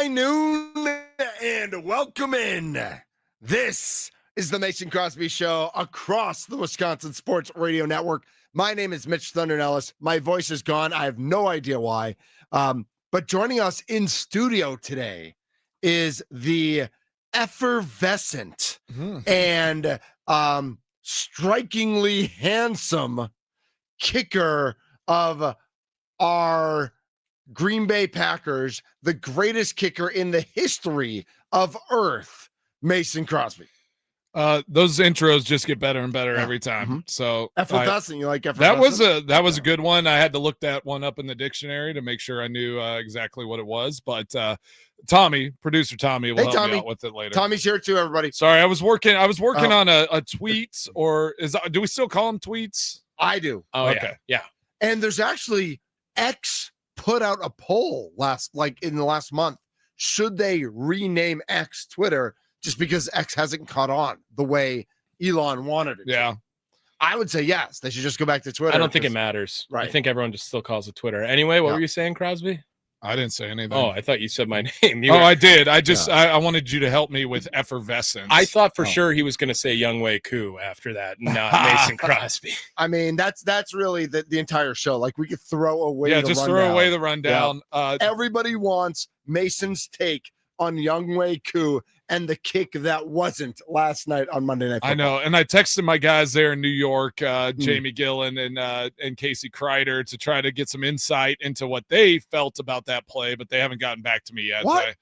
high noon and welcome in. This is the Mason Crosby Show across the Wisconsin Sports Radio Network. My name is Mitch Thunder Ellis. My voice is gone. I have no idea why. But joining us in studio today is the effervescent and strikingly handsome kicker of our Green Bay Packers, the greatest kicker in the history of Earth, Mason Crosby. Those intros just get better and better every time. So effervescent, you like effervescent? That was a good one. I had to look that one up in the dictionary to make sure I knew exactly what it was. But Tommy, producer Tommy, will help me out with it later. Tommy's here too, everybody. Sorry, I was working on a tweet, or do we still call them tweets? I do. Oh, okay, yeah. And there's actually X put out a poll in the last month. Should they rename X Twitter just because X hasn't caught on the way Elon wanted it? Yeah. I would say yes. They should just go back to Twitter. I don't think it matters. Right. I think everyone just still calls it Twitter. Anyway, what were you saying, Crosby? I didn't say anything. Oh, I thought you said my name. I did. I wanted you to help me with effervescence. I thought for sure he was going to say Younghoe Koo after that, not Mason Crosby. I mean, that's really the entire show. Like, we could throw away throw away the rundown. Yeah. Everybody wants Mason's take on Younghoe Koo and the kick that wasn't last night on Monday Night Football. I know, and I texted my guys there in New York, Jamie Gillen and Casey Kreider, to try to get some insight into what they felt about that play, but they haven't gotten back to me yet. What?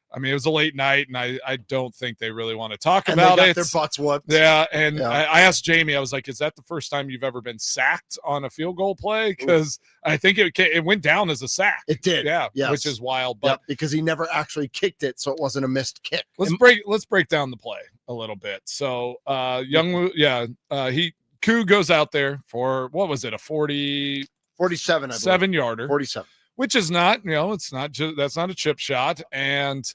I mean, it was a late night, and I don't think they really want to talk and about they got it. Their butts whooped. Yeah, and I asked Jamie, I was like, is that the first time you've ever been sacked on a field goal play? Because I think it went down as a sack. It did. Yeah, yes. Which is wild. But because he never actually kicked it, so it wasn't a missed kick. Let's break down the play a little bit. So Koo goes out there for, what was it, a 47 yarder. 47. Which is not, it's not just, that's not a chip shot. And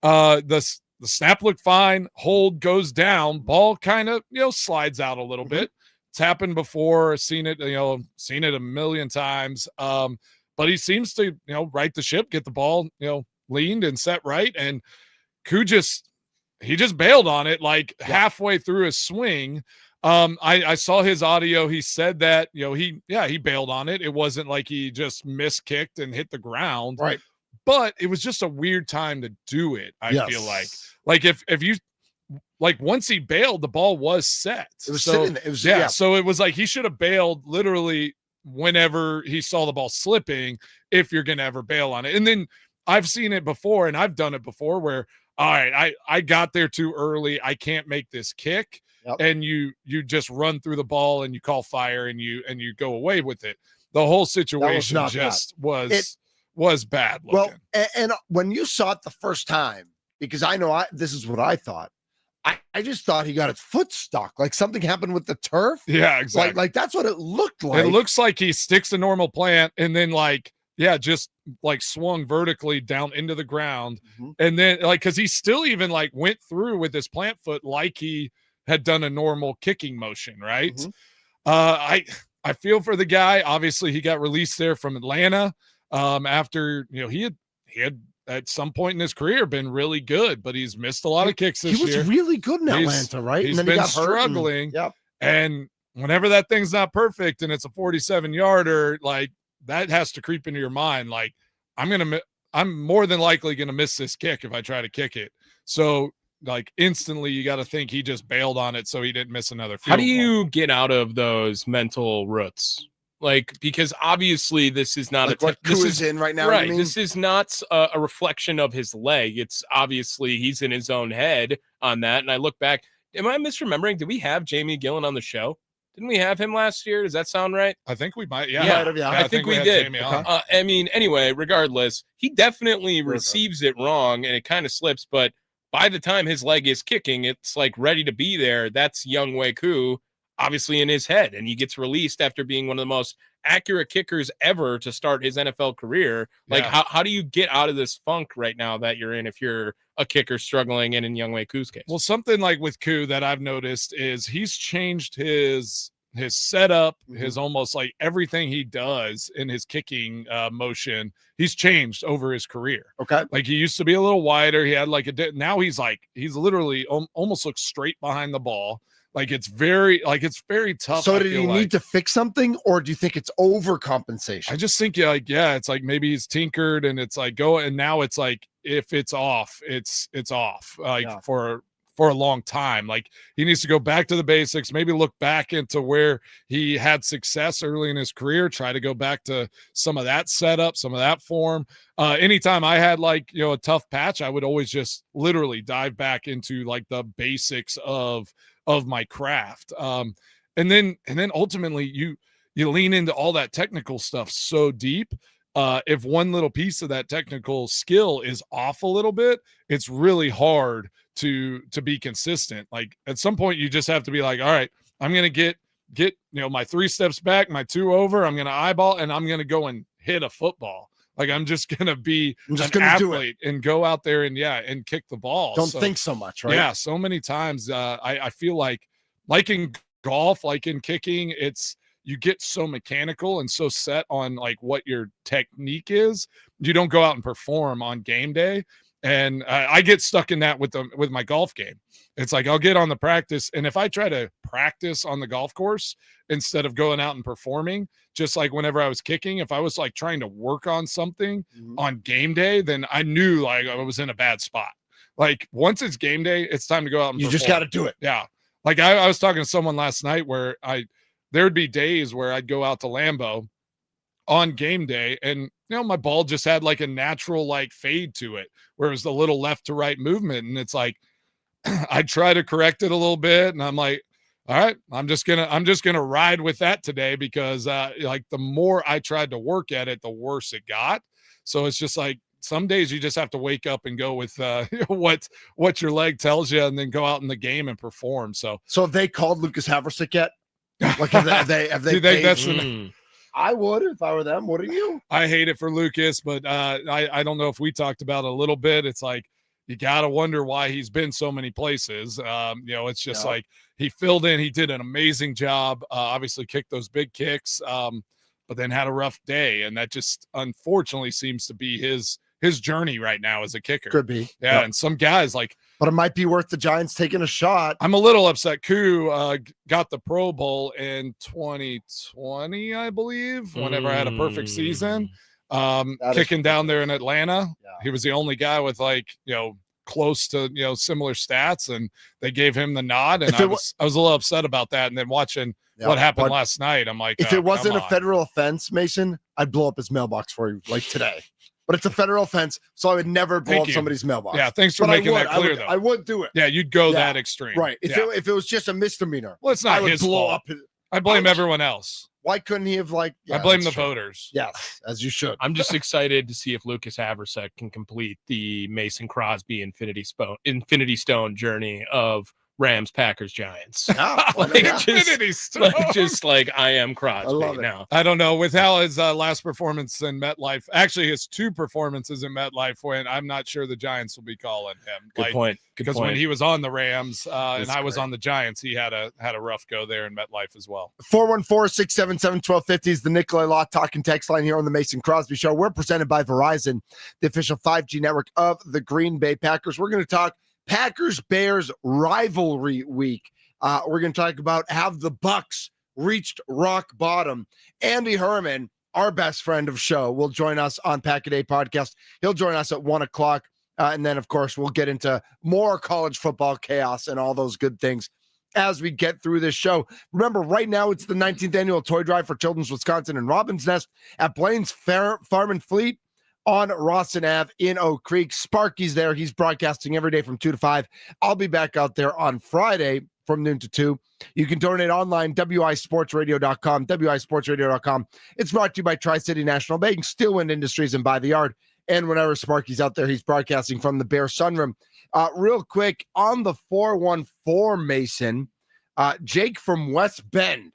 the snap looked fine. Hold goes down. Ball kind of, slides out a little bit. It's happened before. Seen it a million times. But he seems to, right the ship, get the ball, leaned and set right. And Koo just bailed on it halfway through his swing. I saw his audio. He said that, he bailed on it. It wasn't like he just miskicked and hit the ground. Right. But it was just a weird time to do it. I feel like if you, once he bailed, the ball was set. It was sitting there. So it was like he should have bailed literally whenever he saw the ball slipping, if you're going to ever bail on it. And then I've seen it before, and I've done it before where, all right, I got there too early. I can't make this kick. Yep. And you just run through the ball and you call fire and you go away with it. The whole situation was bad looking. Well, and when you saw it the first time, because I know this is what I thought. I just thought he got his foot stuck, like something happened with the turf. Yeah, exactly. Like that's what it looked like. It looks like he sticks a normal plant and then just swung vertically down into the ground. And then because he still even went through with his plant foot like he had done a normal kicking motion, right? I feel for the guy. Obviously, he got released there from Atlanta after he had at some point in his career been really good, but he's missed a lot of kicks this year. He was really good in Atlanta, right? He's been struggling. And whenever that thing's not perfect and it's a 47-yarder, that has to creep into your mind. I'm more than likely going to miss this kick if I try to kick it. So instantly you got to think he just bailed on it so he didn't miss another field goal. How do you get out of those mental roots? Because obviously this is not this is in right now. Right. This is not a reflection of his leg. It's obviously he's in his own head on that. And I look back, am I misremembering? Did we have Jamie Gillen on the show? Didn't we have him last year? Does that sound right? I think we might. Yeah. I think we did. Anyway, regardless, he definitely receives it wrong and it kind of slips. But by the time his leg is kicking, it's ready to be there. That's Younghoe Koo, obviously in his head, and he gets released after being one of the most accurate kickers ever to start his NFL career. How do you get out of this funk right now that you're in if you're a kicker struggling, and in Younghoe Koo's case? Well, something with Koo that I've noticed is he's changed his his setup, Mhm. his almost like everything he does in his kicking motion, he's changed over his career. Okay. Like he used to be a little wider. He had like now he's literally almost looks straight behind the ball. Like it's very tough. So did he need to fix something, or do you think it's overcompensation? I just think it's like maybe he's tinkered and it's like and now it's like if it's off, it's off for a long time. Like he needs to go back to the basics, maybe look back into where he had success early in his career, try to go back to some of that setup, some of that form. Anytime I had like, a tough patch, I would always just literally dive back into like the basics of my craft. And then ultimately you lean into all that technical stuff so deep. If one little piece of that technical skill is off a little bit, it's really hard to be consistent. Like at some point you just have to be like, all right, I'm going to get my 3 steps back, my 2 over, I'm going to eyeball, and I'm going to go and hit a football. Like I'm just going to be an athlete and go out there and kick the ball. Don't think so much, right? Yeah. So many times I feel like in golf, like in kicking, you get so mechanical and so set on like what your technique is. You don't go out and perform on game day. And I get stuck in that with my golf game. It's like I'll get on the practice, and if I try to practice on the golf course instead of going out and performing, just like whenever I was kicking, if I was like trying to work on something on game day, then I knew like I was in a bad spot. Like once it's game day, it's time to go out and you perform. Just got to do it. Yeah. Like I was talking to someone last night where there would be days where I'd go out to Lambeau on game day and my ball just had like a natural like fade to it where it was the little left to right movement, and it's like I try to correct it a little bit, and I'm like, all right, I'm just gonna ride with that today because like the more I tried to work at it, the worse it got. So it's just like some days you just have to wake up and go with what your leg tells you, and then go out in the game and perform. So have they called Lucas Haversick yet? Like have they do you think that's I would if I were them. Wouldn't you? I hate it for Lucas, but I don't know if we talked about it a little bit. It's like you got to wonder why he's been so many places. It's just like he filled in. He did an amazing job. Obviously kicked those big kicks, but then had a rough day, and that just unfortunately seems to be his journey right now as a kicker. Could be. Yeah, and some guys like. But it might be worth the Giants taking a shot. I'm a little upset. Koo got the Pro Bowl in 2020, I believe, whenever I had a perfect season. Kicking down there in Atlanta. Yeah. He was the only guy with like, close to, similar stats, and they gave him the nod. And I was a little upset about that. And then watching what happened last night, I'm like, if it wasn't a federal offense, Mason, I'd blow up his mailbox for you like today. But it's a federal offense, so I would never blow up somebody's mailbox. Yeah, thanks for making that clear, though. I would do it. Yeah, you'd go that extreme. Right. If it was just a misdemeanor. Well, it's not his fault. I blame everyone else. Why couldn't he have I blame the voters. Yes, as you should. I'm just excited to see if Lucas Haversick can complete the Mason Crosby Infinity Stone journey of Rams, Packers, Giants. Just like I am Crosby now. I don't know. With how his last performance in MetLife, actually his 2 performances in MetLife, when I'm not sure the Giants will be calling him. Good point. Because when he was on the Rams and I was on the Giants, he had a rough go there in MetLife as well. 414-677-1250 is the Nikolai Law talking text line here on the Mason Crosby Show. We're presented by Verizon, the official 5G network of the Green Bay Packers. We're going to talk Packers-Bears rivalry week. We're going to talk about have the Bucks reached rock bottom. Andy Herman, our best friend of show, will join us on Pack a Day podcast. He'll join us at 1:00. And then, of course, we'll get into more college football chaos and all those good things as we get through this show. Remember, right now it's the 19th annual toy drive for Children's Wisconsin and Robin's Nest at Blaine's Farm and Fleet on Rawson Ave in Oak Creek. Sparky's there. He's broadcasting every day from 2 to 5. I'll be back out there on Friday from noon to 2. You can donate online, wisportsradio.com, wisportsradio.com. It's brought to you by Tri-City National Bank, Steelwind Industries, and By the Yard. And whenever Sparky's out there, he's broadcasting from the Bear Sunroom. Real quick, on the 414, Mason, Jake from West Bend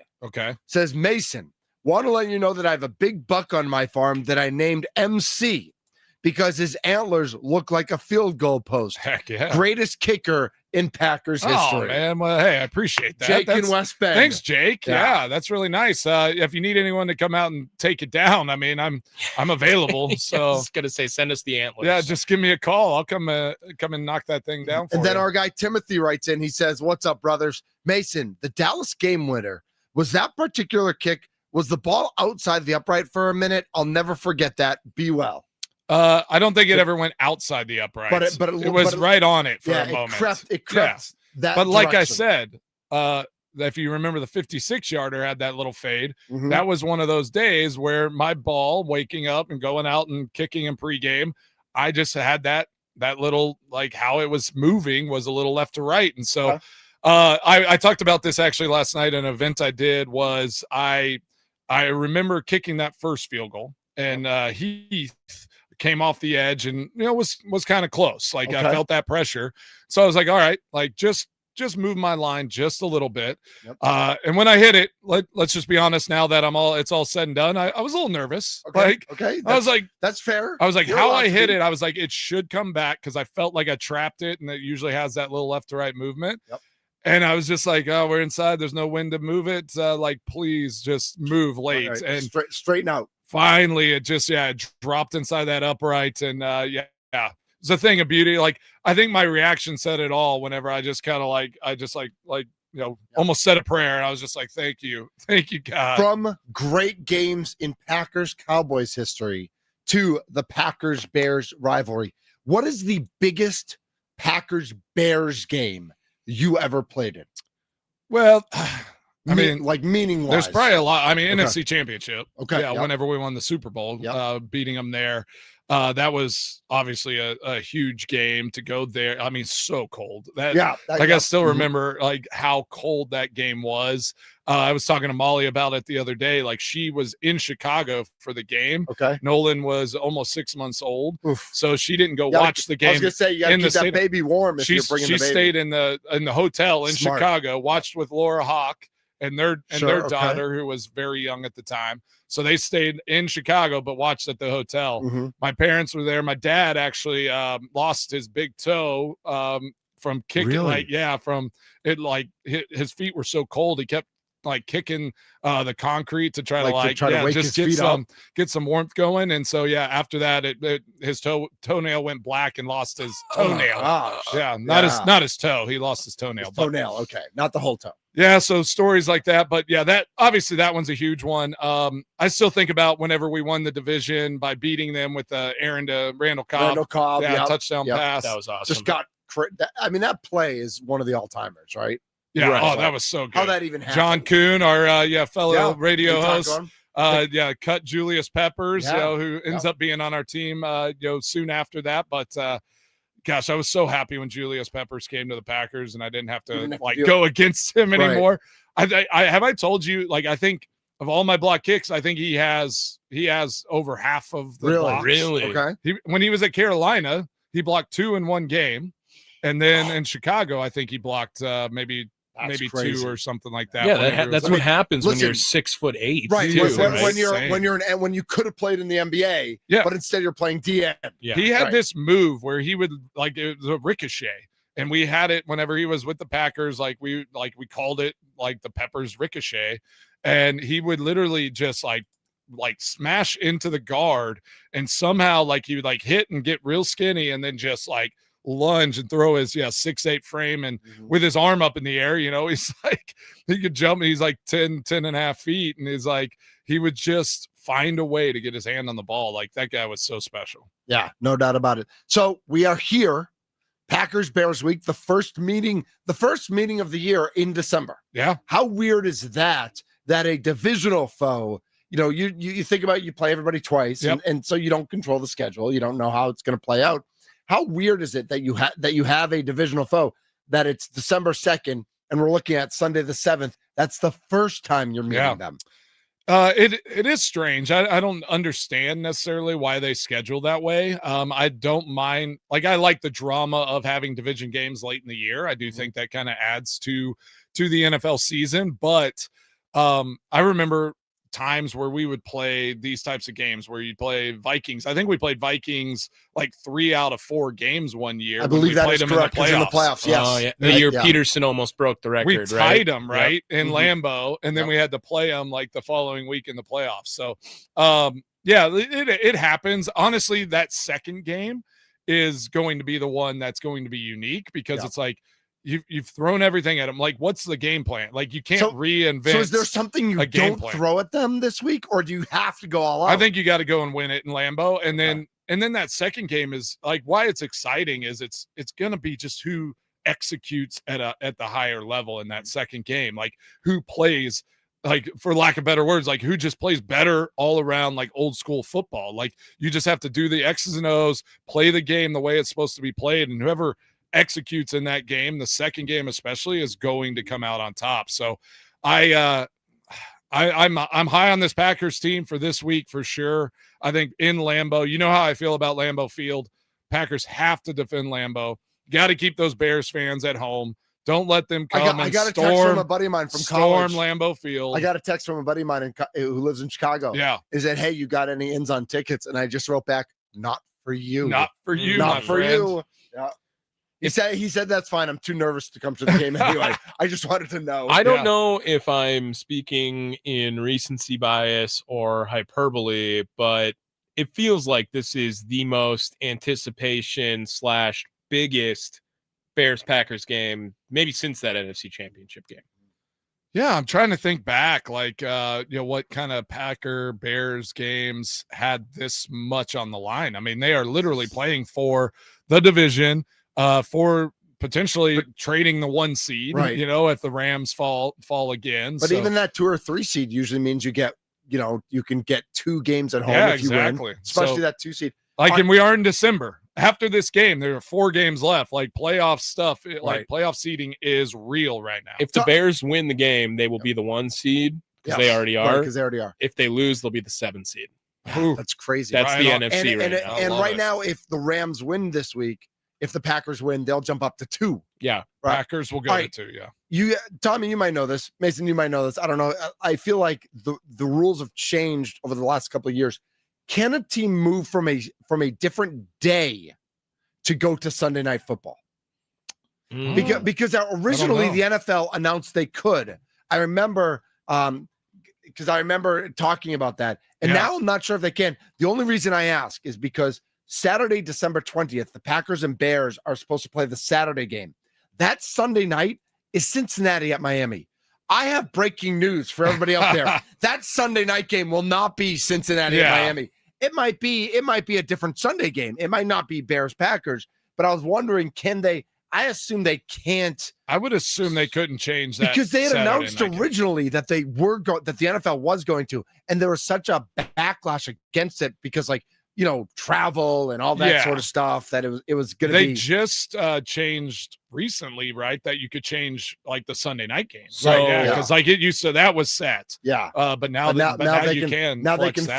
says, Mason, want to let you know that I have a big buck on my farm that I named MC because his antlers look like a field goal post. Heck yeah. Greatest kicker in Packers Oh history. man, well, hey, I appreciate that. Jake in West Bend. Thanks, Jake. Yeah. Yeah, that's really nice. If you need anyone to come out and take it down, I mean, I'm available. I So was gonna say, send us the antlers. yeah, just give me a call. I'll come and knock that thing down for And then you. our guy Timothy writes in. He says, "What's up, brothers? Mason, the Dallas game winner. Was that particular kick? Was the ball outside the upright for a minute? I'll never forget that. Be well." I don't think it ever went outside the upright, but it was right on it for yeah, a moment. It crept that But like I direction. said, if you remember, the 56-yarder had that little fade. Mhm. That was one of those days where my ball, waking up and going out and kicking in pregame, I just had that little, like, how it was moving was a little left to right. And so I talked about this actually last night. An event I did was I remember kicking that first field goal, and he came off the edge and was kind of close. Like, I felt that pressure. So I was like, all right, like just move my line just a little bit. Yep. And when I hit it, let's just be honest, now that it's all said and done, I was a little nervous. Okay. I was like, that's fair. I was like, You're how allowed I to hit be. it, I was like, it should come back, because I felt like I trapped it, and it usually has that little left to right movement. Yep. And I was just like, oh, we're inside. There's no wind to move it. Like, please just move late. All right, And straighten out. finally, it just, it dropped inside that upright. And it's a thing of beauty. Like, I think my reaction said it all whenever I just kind of almost said a prayer. And I was just like, thank you, God. From great games in Packers Cowboys history to the Packers Bears rivalry, what is the biggest Packers Bears game you ever played in? Well, I mean, like, meaning wise. there's probably a lot. I mean, Okay. NFC Championship. Okay, Yeah, yep. whenever we won the Super Bowl, Yep. beating them there. That was obviously a huge game to go there. I mean, so cold. I still remember like how cold that game was. I was talking to Molly about it the other day. Like, she was in Chicago for the game. Okay. Nolan was almost 6 months old. Oof. So she didn't go watch the game. I was gonna say, you gotta in keep the that state- baby warm if you're bringing the baby. She stayed in the hotel in Smart. Chicago, watched with Laura Hawk and their Sure, okay. daughter, who was very young at the time. So they stayed in Chicago but watched at the hotel. Mhm. My parents were there. My dad actually lost his big toe from kicking. Really? From it. Like, his feet were so cold, he kept like kicking the concrete to try to wake just his feet get some warmth going. And so after that, his toenail went black and lost his toenail. Oh, gosh. Not his toe. He lost his toenail. His toenail. Okay, not the whole toe. Yeah, so stories like that. But yeah, that one's a huge one. I still think about whenever we won the division by beating them with Aaron to Randall Cobb. Yep. Touchdown pass. That was awesome. Just got. I mean, that play is one of the all timers, right? Yeah. Right. Oh, that was so good. How that even happened? John Kuhn, our fellow radio We talked host. to him. Cut Julius Peppers, Yeah. who ends up being on our team, soon after that. But gosh, I was so happy when Julius Peppers came to the Packers, and I didn't have to go against him anymore. I told you, like, I think of all my block kicks, I think he has over half of the blocks. Really? Okay. When he was at Carolina, he blocked 2 in one game, and then in Chicago, I think he blocked maybe crazy. 2 or something like that. Yeah, that's what happens when you're listen, 6'8". Right. too, When you could have played in the NBA, but instead you're playing DM. Yeah. He had Right. this move where he would, like, it was a ricochet, and we had it whenever he was with the Packers. We called it like the Peppers ricochet, and he would literally just like smash into the guard, and somehow he would hit and get real skinny, and then just lunge and throw his 6'8" frame, and with his arm up in the air, he's he could jump, and he's 10 and a half feet, and he's he would just find a way to get his hand on the ball. That guy was so special. Yeah, no doubt about it. So we are here, Packers Bears week, the first meeting of the year in December. Yeah. How weird is that a divisional foe, you think about, you play everybody twice, and so you don't control the schedule. You don't know how it's going to play out. How weird is it that you have a divisional foe, that it's December 2nd and we're looking at Sunday the 7th? That's the first time you're meeting them. It is strange. I don't understand necessarily why they schedule that way. I don't mind. I like the drama of having division games late in the year. I do think that kind of adds to the NFL season. But I remember times where we would play these types of games where you play Vikings. I think we played Vikings like 3 out of 4 games one year. I believe that is correct. In the playoffs, yes. Oh, yeah. The year Peterson almost broke the record, we tied them, right? Yep. In Lambeau, and then we had to play them like the following week in the playoffs. So, yeah, it happens. Honestly, that second game is going to be the one that's going to be unique because it's like you've thrown everything at them. Like, what's the game plan? Like, you can't reinvent. So is there something you don't throw at them this week, or do you have to go all out? I think you got to go and win it in Lambeau, and then that second game is like why it's exciting is it's going to be just who executes at the higher level in that second game, like who plays, like, for lack of better words, like who just plays better all around, like old school football. Like, you just have to do the X's and O's, play the game the way it's supposed to be played, and whoever executes in that game, the second game especially, is going to come out on top. So I'm high on this Packers team for this week for sure. I think in Lambeau, you know how I feel about Lambeau Field. Packers have to defend Lambeau. Got to keep those Bears fans at home. Don't let them come I got a text from a buddy of mine from college. Lambeau Field. I got a text from a buddy of mine who lives in Chicago. Yeah. Is that, hey, you got any ins on tickets? And I just wrote back, not for you. Not for you, Not for friend. you. Yeah. He said that's fine. I'm too nervous to come to the game anyway. I just wanted to know. I don't know if I'm speaking in recency bias or hyperbole, but it feels like this is the most anticipation / biggest Bears-Packers game maybe since that NFC Championship game. Yeah, I'm trying to think back, like, what kind of Packer-Bears games had this much on the line. I mean, they are literally playing for the division, for potentially trading the 1 seed, right? If the Rams fall again. But even that 2 or 3 seed usually means you get, you can get 2 games at home if you win, especially that 2 seed. Like, and we are in December. After this game, there are 4 games left. Like, playoff stuff, like playoff seeding is real right now. If the Bears win the game, they will be the 1 seed because they already are. Because they already are. If they lose, they'll be the 7 seed. That's crazy. That's the NFC right now. And right now, if the Rams win this week, if the Packers win, they'll jump up to 2. Yeah. Right? Packers will go to 2, yeah. Tommy, you might know this. Mason, you might know this. I don't know. I feel like the rules have changed over the last couple of years. Can a team move from a different day to go to Sunday Night Football? Because originally the NFL announced they could. I remember because I remember talking about that. And now I'm not sure if they can. The only reason I ask is because Saturday, December 20th, the Packers and Bears are supposed to play the Saturday game. That Sunday night is Cincinnati at Miami. I have breaking news for everybody out there. That Sunday night game will not be Cincinnati at Miami. It might be a different Sunday game. It might not be Bears Packers, but I was wondering, can they? I assume they can't. I would assume they couldn't change that because they had announced originally that they were that the NFL was going to, and there was such a backlash against it because, like, travel and all that sort of stuff, that it was going to be. They just changed recently, right? That you could change like the Sunday night game. So, right? Because like it used to, that was set. Yeah. But now they can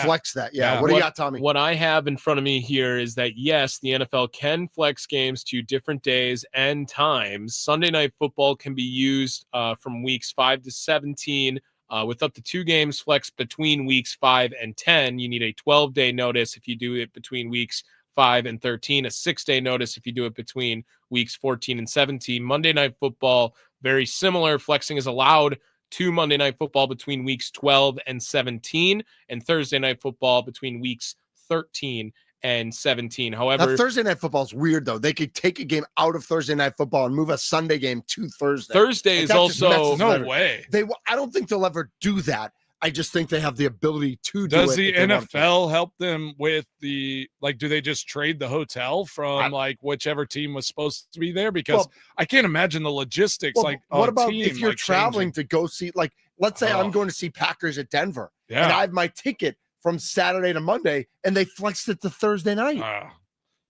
flex that. Yeah. What do you got, Tommy? What I have in front of me here is that, yes, the NFL can flex games to different days and times. Sunday Night Football can be used from weeks 5 to 17. With up to 2 games flexed between weeks 5 and 10, you need a 12-day notice if you do it between weeks 5 and 13, a 6-day notice if you do it between weeks 14 and 17. Monday Night Football, very similar. Flexing is allowed to Monday Night Football between weeks 12 and 17, and Thursday Night Football between weeks 13 and 17. However, now, Thursday Night Football is weird, though. They could take a game out of Thursday Night Football and move a Sunday game to Thursday. Thursday is also no way. I don't think they'll ever do that. I just think they have the ability to do it. Does the NFL help them with do they just trade the hotel from whichever team was supposed to be there? Because I can't imagine the logistics. What about if you're traveling to go see, let's say I'm going to see Packers at Denver and I have my ticket from Saturday to Monday, and they flexed it to Thursday night.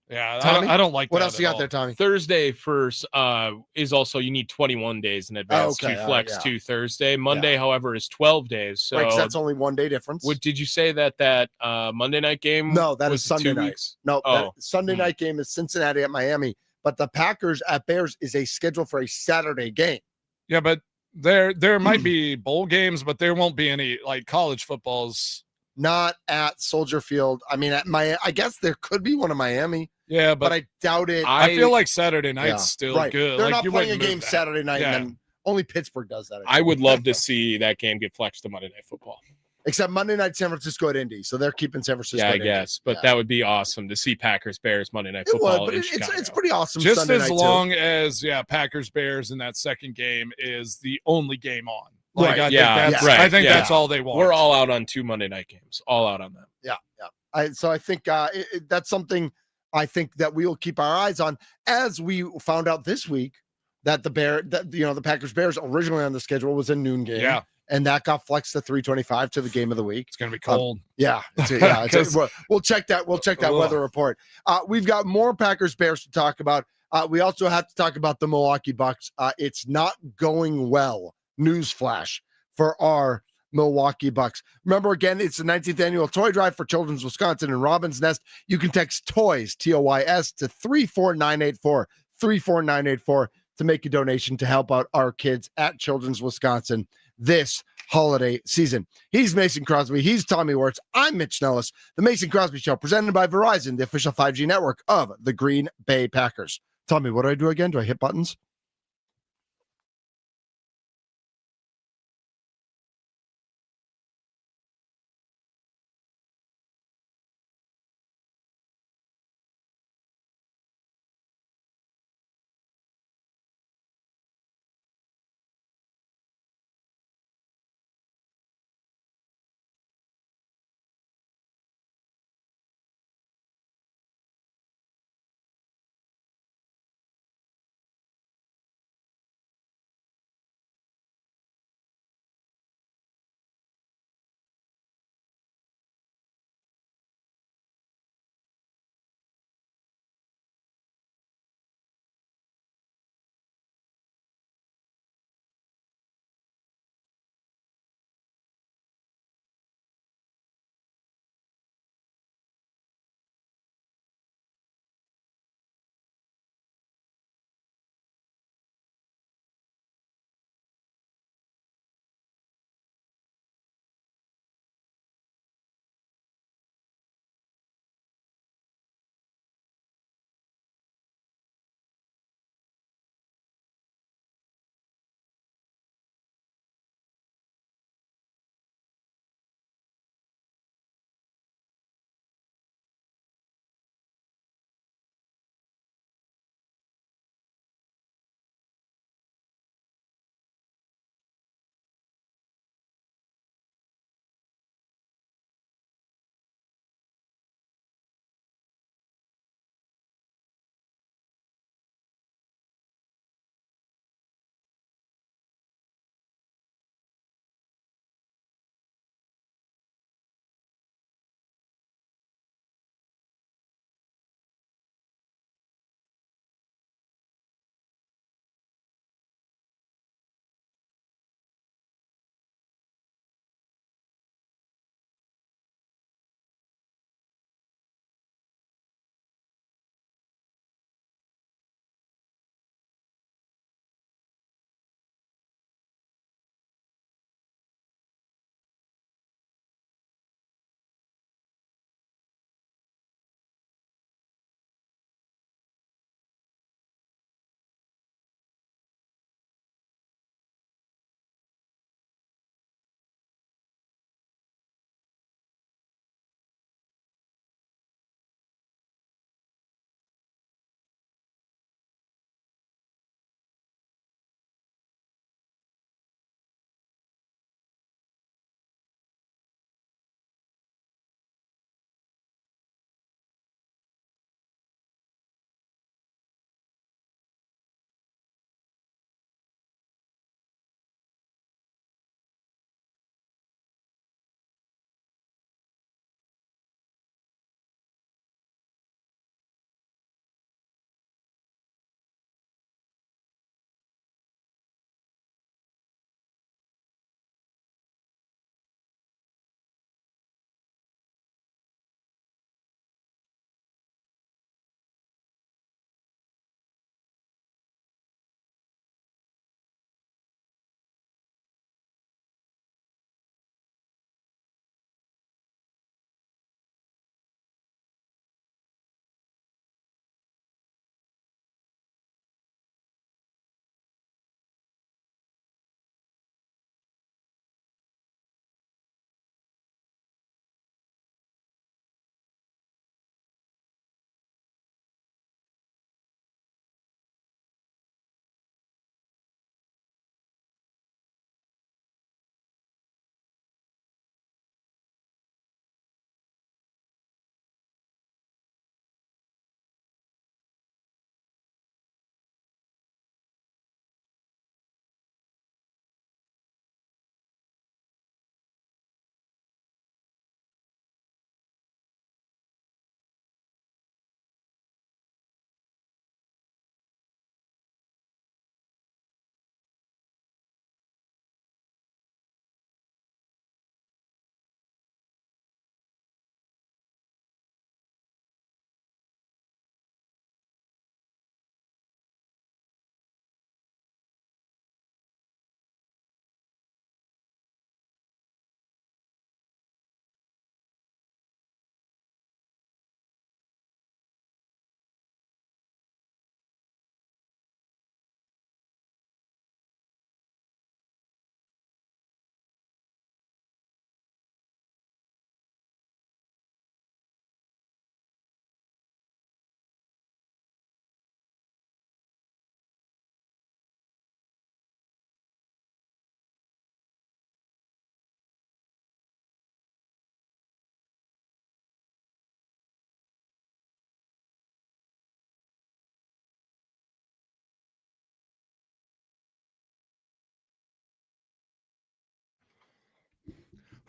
Tommy, I don't like what that. What else you got there, Tommy? Thursday first is also, you need 21 days in advance to flex to Thursday. Monday, however, is 12 days. So that's only 1 day difference. What did you say that Monday night game? No, that is Sunday night. Weeks? No, Sunday night game is Cincinnati at Miami, but the Packers at Bears is a schedule for a Saturday game. Yeah, but There might be bowl games, but there won't be any like college footballs. Not at Soldier Field. I mean, I guess there could be one in Miami. Yeah, but I doubt it. I feel like Saturday night's still good. They're like, not you playing a wouldn't game move that. Saturday night, and then only Pittsburgh does that. I would love to see that game get flexed to Monday Night Football. Except Monday night, San Francisco at Indy, so they're keeping San Francisco. Yeah, I at guess, Indy. but that would be awesome to see Packers Bears Monday Night It Football. would, but in Chicago. it's pretty awesome. Just Sunday as night long as Packers Bears in that second game is the only game on. Like, Right. I think that's all they want. We're all out on 2 Monday night games. All out on them. Yeah. So I think that's something I think that we will keep our eyes on, as we found out this week that the Packers Bears originally on the schedule was a noon game. Yeah. And that got flexed to 3:25 to the game of the week. It's going to be cold. We'll check that. We'll check that weather report. We've got more Packers Bears to talk about. We also have to talk about the Milwaukee Bucks. It's not going well. Newsflash for our Milwaukee Bucks. Remember, again, it's the 19th annual toy drive for Children's Wisconsin and Robin's Nest. You can text TOYS, TOYS, to 34984, 34984 to make a donation to help out our kids at Children's Wisconsin this holiday season. He's Mason Crosby. He's Tommy Wirtz. I'm Mitch Nellis. The Mason Crosby Show, presented by Verizon, the official 5G network of the Green Bay Packers. Tommy, what do I do again? Do I hit buttons?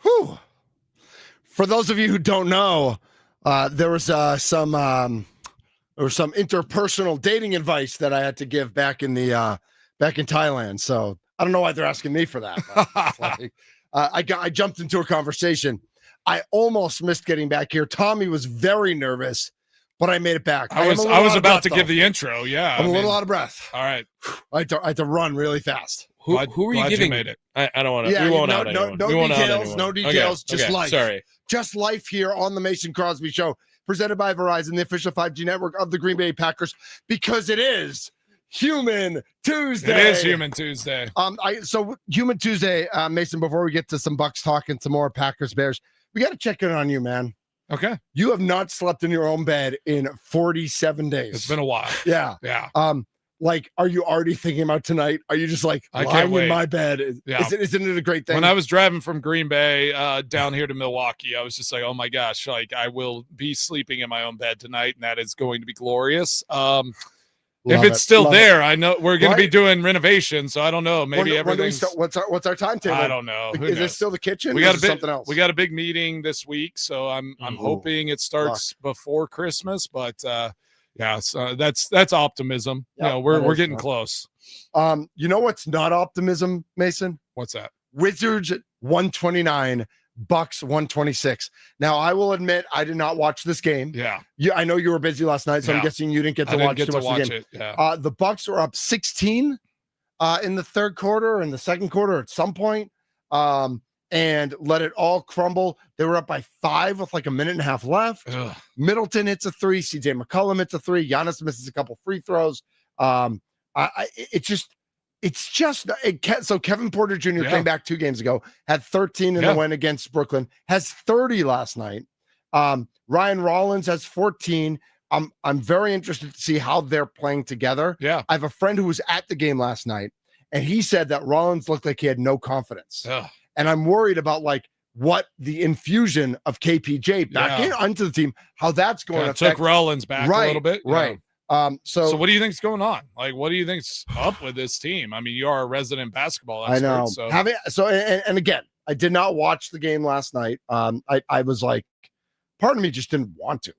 Whew. For those of you who don't know, there was some interpersonal dating advice that I had to give back in Thailand. So I don't know why they're asking me for that. I jumped into a conversation. I almost missed getting back here. Tommy was very nervous, but I made it back. I was about to give the intro. Yeah, I'm a little out of breath. All right, I had to run really fast. Who are you giving? Made it. I don't want to. Yeah, we won't no, out anyone. no we won't details. out anyone. No details. Okay, just life. Sorry. Just life here on the Mason Crosby Show, presented by Verizon, the official 5G network of the Green Bay Packers, because it is Human Tuesday. It is Human Tuesday. So Human Tuesday, Mason. Before we get to some Bucks talk and some more Packers Bears, we got to check in on you, man. Okay. You have not slept in your own bed in 47 days. It's been a while. Yeah. Yeah. Like, are you already thinking about tonight? Are you just like lying in my bed? Yeah. Isn't it a great thing? When I was driving from Green Bay down here to Milwaukee, I was just like, oh my gosh, like I will be sleeping in my own bed tonight, and that is going to be glorious. If it's still there, I know we're going to be doing renovation, so I don't know. Maybe everything's. What's our timetable? I don't know. Is it still the kitchen? We got something else. We got a big meeting this week, so I'm hoping it starts before Christmas, but yeah, so that's optimism. Yep, we're getting close. You know what's not optimism, Mason? What's that? Wizards 129, Bucks 126. Now, I will admit I did not watch this game. Yeah. I know you were busy last night, so I'm guessing you didn't get to watch too much of the game. It. Yeah. The Bucks were up 16 in the third quarter, in the second quarter at some point, and let it all crumble. They were up by 5 with like a minute and a half left. Ugh. Middleton hits a 3. CJ McCollum hits a 3. Giannis misses a couple free throws. So Kevin Porter Jr. came back 2 games ago, had 13 in the win against Brooklyn, has 30 last night. Ryan Rollins has 14. I'm very interested to see how they're playing together. Yeah. I have a friend who was at the game last night, and he said that Rollins looked like he had no confidence. Ugh. And I'm worried about like what the infusion of KPJ back onto the team, how that's going to affect. Took Rollins back a little bit. Right. So what do you think's going on? Like, what do you think's up with this team? I mean, you are a resident basketball expert. I know. And again, I did not watch the game last night. I was like, part of me just didn't want to.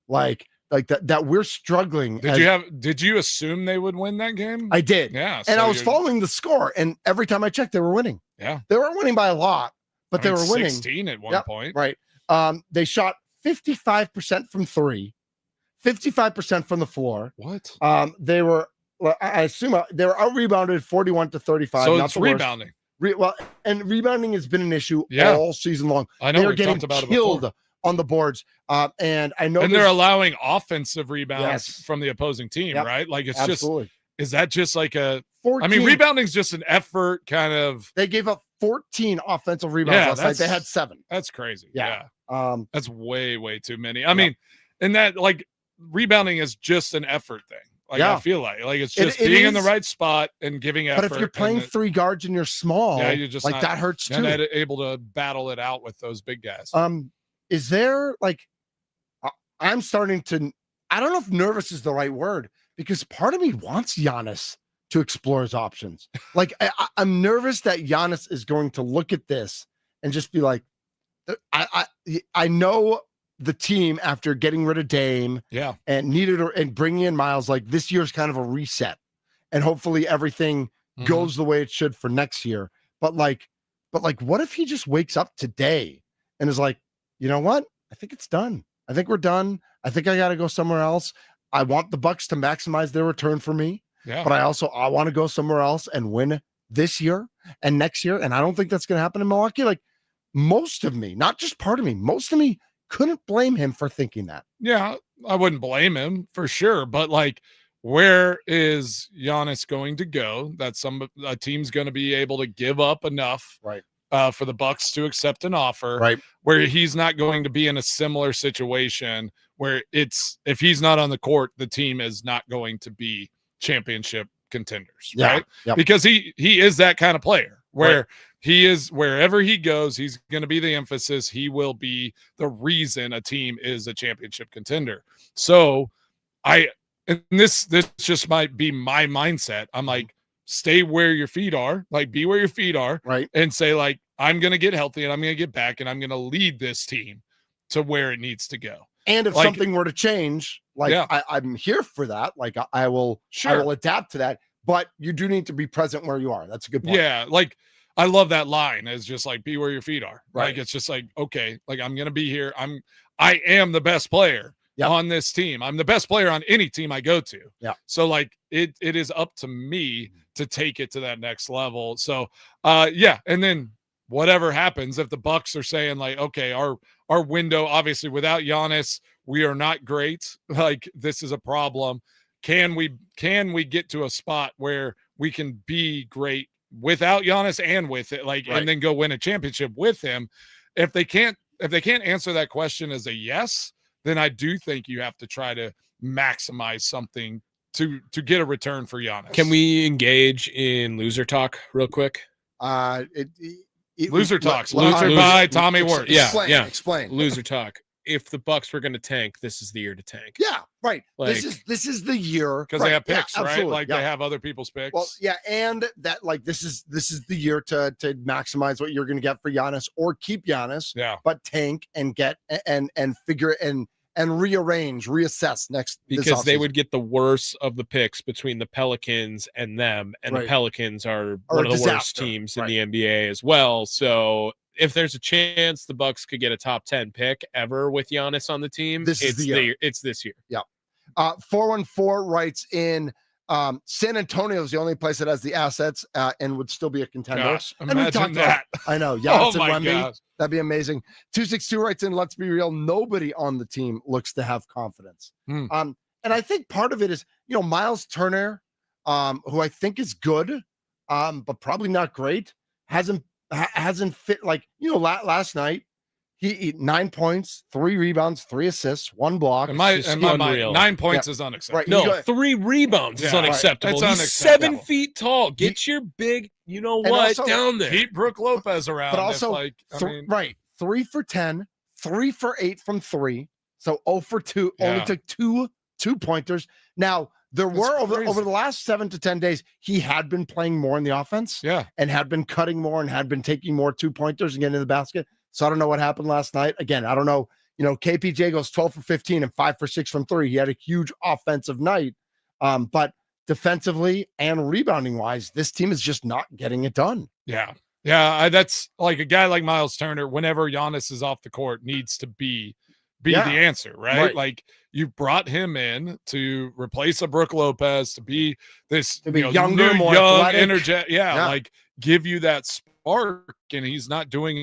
Like that we're struggling. Did you assume they would win that game? I did. Yeah. And I was following the score, and every time I checked, they were winning. Yeah. They weren't winning by a lot, but they were winning. 16 at one point. Right. They shot 55% from 3, 55% from the floor. What? They were, I assume they were out rebounded 41-35. So it's rebounding. And rebounding has been an issue all season long. I know. They're getting killed on the boards. And I know. And they're allowing offensive rebounds from the opposing team, right? Like it's absolutely. Is that just like 14, I mean, rebounding is just an effort kind of. They gave up 14 offensive rebounds last night. They had 7. That's crazy. Yeah. That's way, way too many. I mean, and that like rebounding is just an effort thing. Like I feel like it's just being in the right spot and giving effort. But if you're playing 3 guards and you're small, you're just like that hurts too. You're not able to battle it out with those big guys. Is there like I'm starting to I don't know if nervous is the right word, because part of me wants Giannis to explore his options. Like I'm nervous that Giannis is going to look at this and just be like, I know the team after getting rid of Dame, and bringing in Miles, like this year's kind of a reset, and hopefully everything goes the way it should for next year. But what if he just wakes up today and is like, you know what? I think it's done. I think we're done. I think I got to go somewhere else. I want the Bucks to maximize their return for me. Yeah. But I want to go somewhere else and win this year and next year. And I don't think that's going to happen in Milwaukee. Like most of me, not just part of me, most of me couldn't blame him for thinking that. Yeah, I wouldn't blame him for sure. But like, where is Giannis going to go that a team's going to be able to give up enough for the Bucks to accept an offer, where he's not going to be in a similar situation where if he's not on the court, the team is not going to be championship contenders, right? Yep. Because he is that kind of player where he is, wherever he goes, he's going to be the emphasis. He will be the reason a team is a championship contender. So and this just might be my mindset. I'm like, stay where your feet are, like be where your feet are, right? And say like, I'm going to get healthy and I'm going to get back and I'm going to lead this team to where it needs to go. And if something were to change, I'm here for that. Like I will adapt to that. But you do need to be present where you are. That's a good point. Yeah, like I love that line. It's just like be where your feet are. Right. Like it's just like, okay, like I'm gonna be here. I am the best player on this team. I'm the best player on any team I go to. Yeah. So like it is up to me to take it to that next level. So and then whatever happens, if the Bucks are saying like, okay, our window, obviously without Giannis, we are not great. Like this is a problem. Can we get to a spot where we can be great without Giannis and with it, and then go win a championship with him? If they can't answer that question as a yes, then I do think you have to try to maximize something to get a return for Giannis. Can we engage in loser talk real quick? Loser talks. Loser by Tommy Wirtz. Explain. Loser talk. If the Bucks were going to tank, this is the year to tank. Yeah, right. This is the year because they have picks, right? Like they have other people's picks. Well, yeah, and that this is the year to maximize what you're going to get for Giannis or keep Giannis. Yeah, but tank and get and figure and rearrange, reassess next because they would get the worst of the picks between the Pelicans and them, and the Pelicans are one of the worst teams in the NBA as well. So if there's a chance the Bucks could get a top 10 pick ever with Giannis on the team, it's this year. Yeah. 414 writes in San Antonio is the only place that has the assets and would still be a contender. Gosh, imagine that. I know. Giannis and Wemby. gosh. That'd be amazing. 262 writes in, let's be real. Nobody on the team looks to have confidence. And I think part of it is, Miles Turner, who I think is good, but probably not great, hasn't fit last night. He 9 points, 3 rebounds, 3 assists, 1 block. In my mind, 9 points is unacceptable. Right. No, 3 rebounds is unacceptable. Right. He's 7 feet tall. Get your big, also, down there. Keep Brook Lopez around. But also, 3 for 10, 3 for 8 from 3. So 0 for 2. Yeah. Only took 2 pointers. Now, there were over the last 7 to 10 days, he had been playing more in the offense. Yeah. And had been cutting more and had been taking more 2-pointers and getting in the basket. So I don't know what happened last night. Again, I don't know. KPJ goes 12 for 15 and 5 for 6 from 3. He had a huge offensive night. But defensively and rebounding wise, this team is just not getting it done. Yeah. Yeah. That's like a guy like Miles Turner, whenever Giannis is off the court, needs to be the answer, right? Like you brought him in to replace a Brook Lopez, to be this younger, more athletic. Energetic. Yeah. Like give you that spark, and he's not doing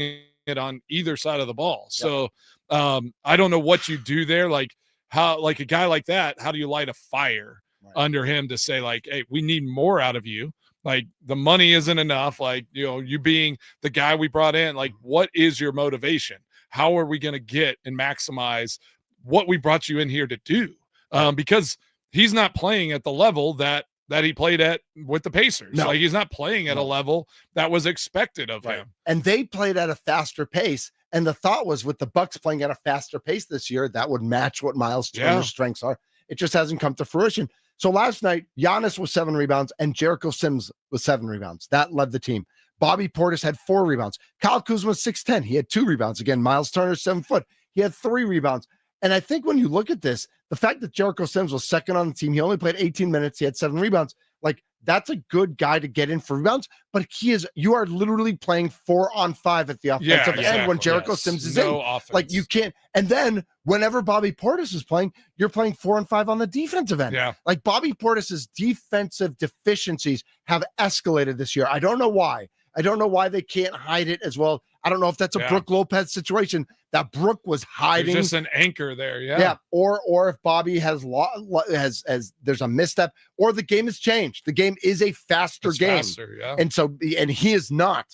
it on either side of the ball. So I don't know what you do there. Like how, like a guy like that, how do you light a fire under him to say like, hey, we need more out of you. Like the money isn't enough. Like, you being the guy we brought in, like what is your motivation? How are we going to get and maximize what we brought you in here to do? Because he's not playing at the level that he played at with the Pacers. No. Like he's not playing at a level that was expected of him. And they played at a faster pace. And the thought was with the Bucks playing at a faster pace this year, that would match what Miles Turner's strengths are. It just hasn't come to fruition. So last night, Giannis was 7 rebounds and Jericho Sims was 7 rebounds. That led the team. Bobby Portis had 4 rebounds. Kyle Kuzma was 6'10". He had 2 rebounds. Again, Miles Turner, 7 foot. He had 3 rebounds. And I think when you look at this, the fact that Jericho Sims was second on the team, he only played 18 minutes. He had 7 rebounds. Like that's a good guy to get in for rebounds, but you are literally playing 4-on-5 at the offensive end when Jericho Sims is in. Offense. Like you can't. And then whenever Bobby Portis is playing, you're playing 4-on-5 on the defensive end. Yeah. Like Bobby Portis's defensive deficiencies have escalated this year. I don't know why. I don't know why they can't hide it as well. I don't know if that's a Brook Lopez situation that Brook was hiding. There's just an anchor there. Yeah. Yeah. Or if Bobby has there's a misstep, or the game has changed. The game is a faster game. Faster, yeah. And he is not.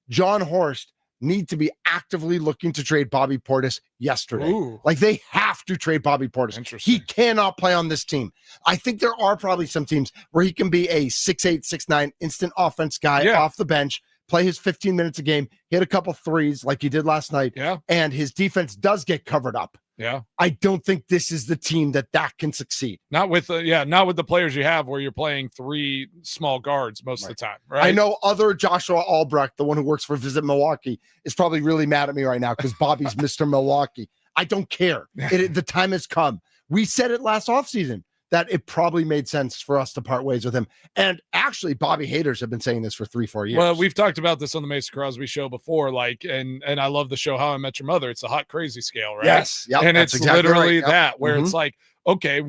John Horst need to be actively looking to trade Bobby Portis yesterday. Ooh. Like they have to trade Bobby Portis. Interesting. He cannot play on this team. I think there are probably some teams where he can be a 6'8", 6'9", instant offense guy off the bench, play his 15 minutes a game, hit a couple threes like he did last night. Yeah. And his defense does get covered up. Yeah. I don't think this is the team that can succeed. Not with the players you have where you're playing 3 small guards most of the time, right? I know other Joshua Albrecht, the one who works for Visit Milwaukee, is probably really mad at me right now because Bobby's Mr. Milwaukee. I don't care. The time has come. We said it last offseason that it probably made sense for us to part ways with him. And actually, Bobby haters have been saying this for 3-4 years. Well, we've talked about this on the Mason Crosby show before, and I love the show How I Met Your Mother. It's a hot, crazy scale, right? Yes. Yep, and it's exactly literally right. Yep. that, where it's like, okay,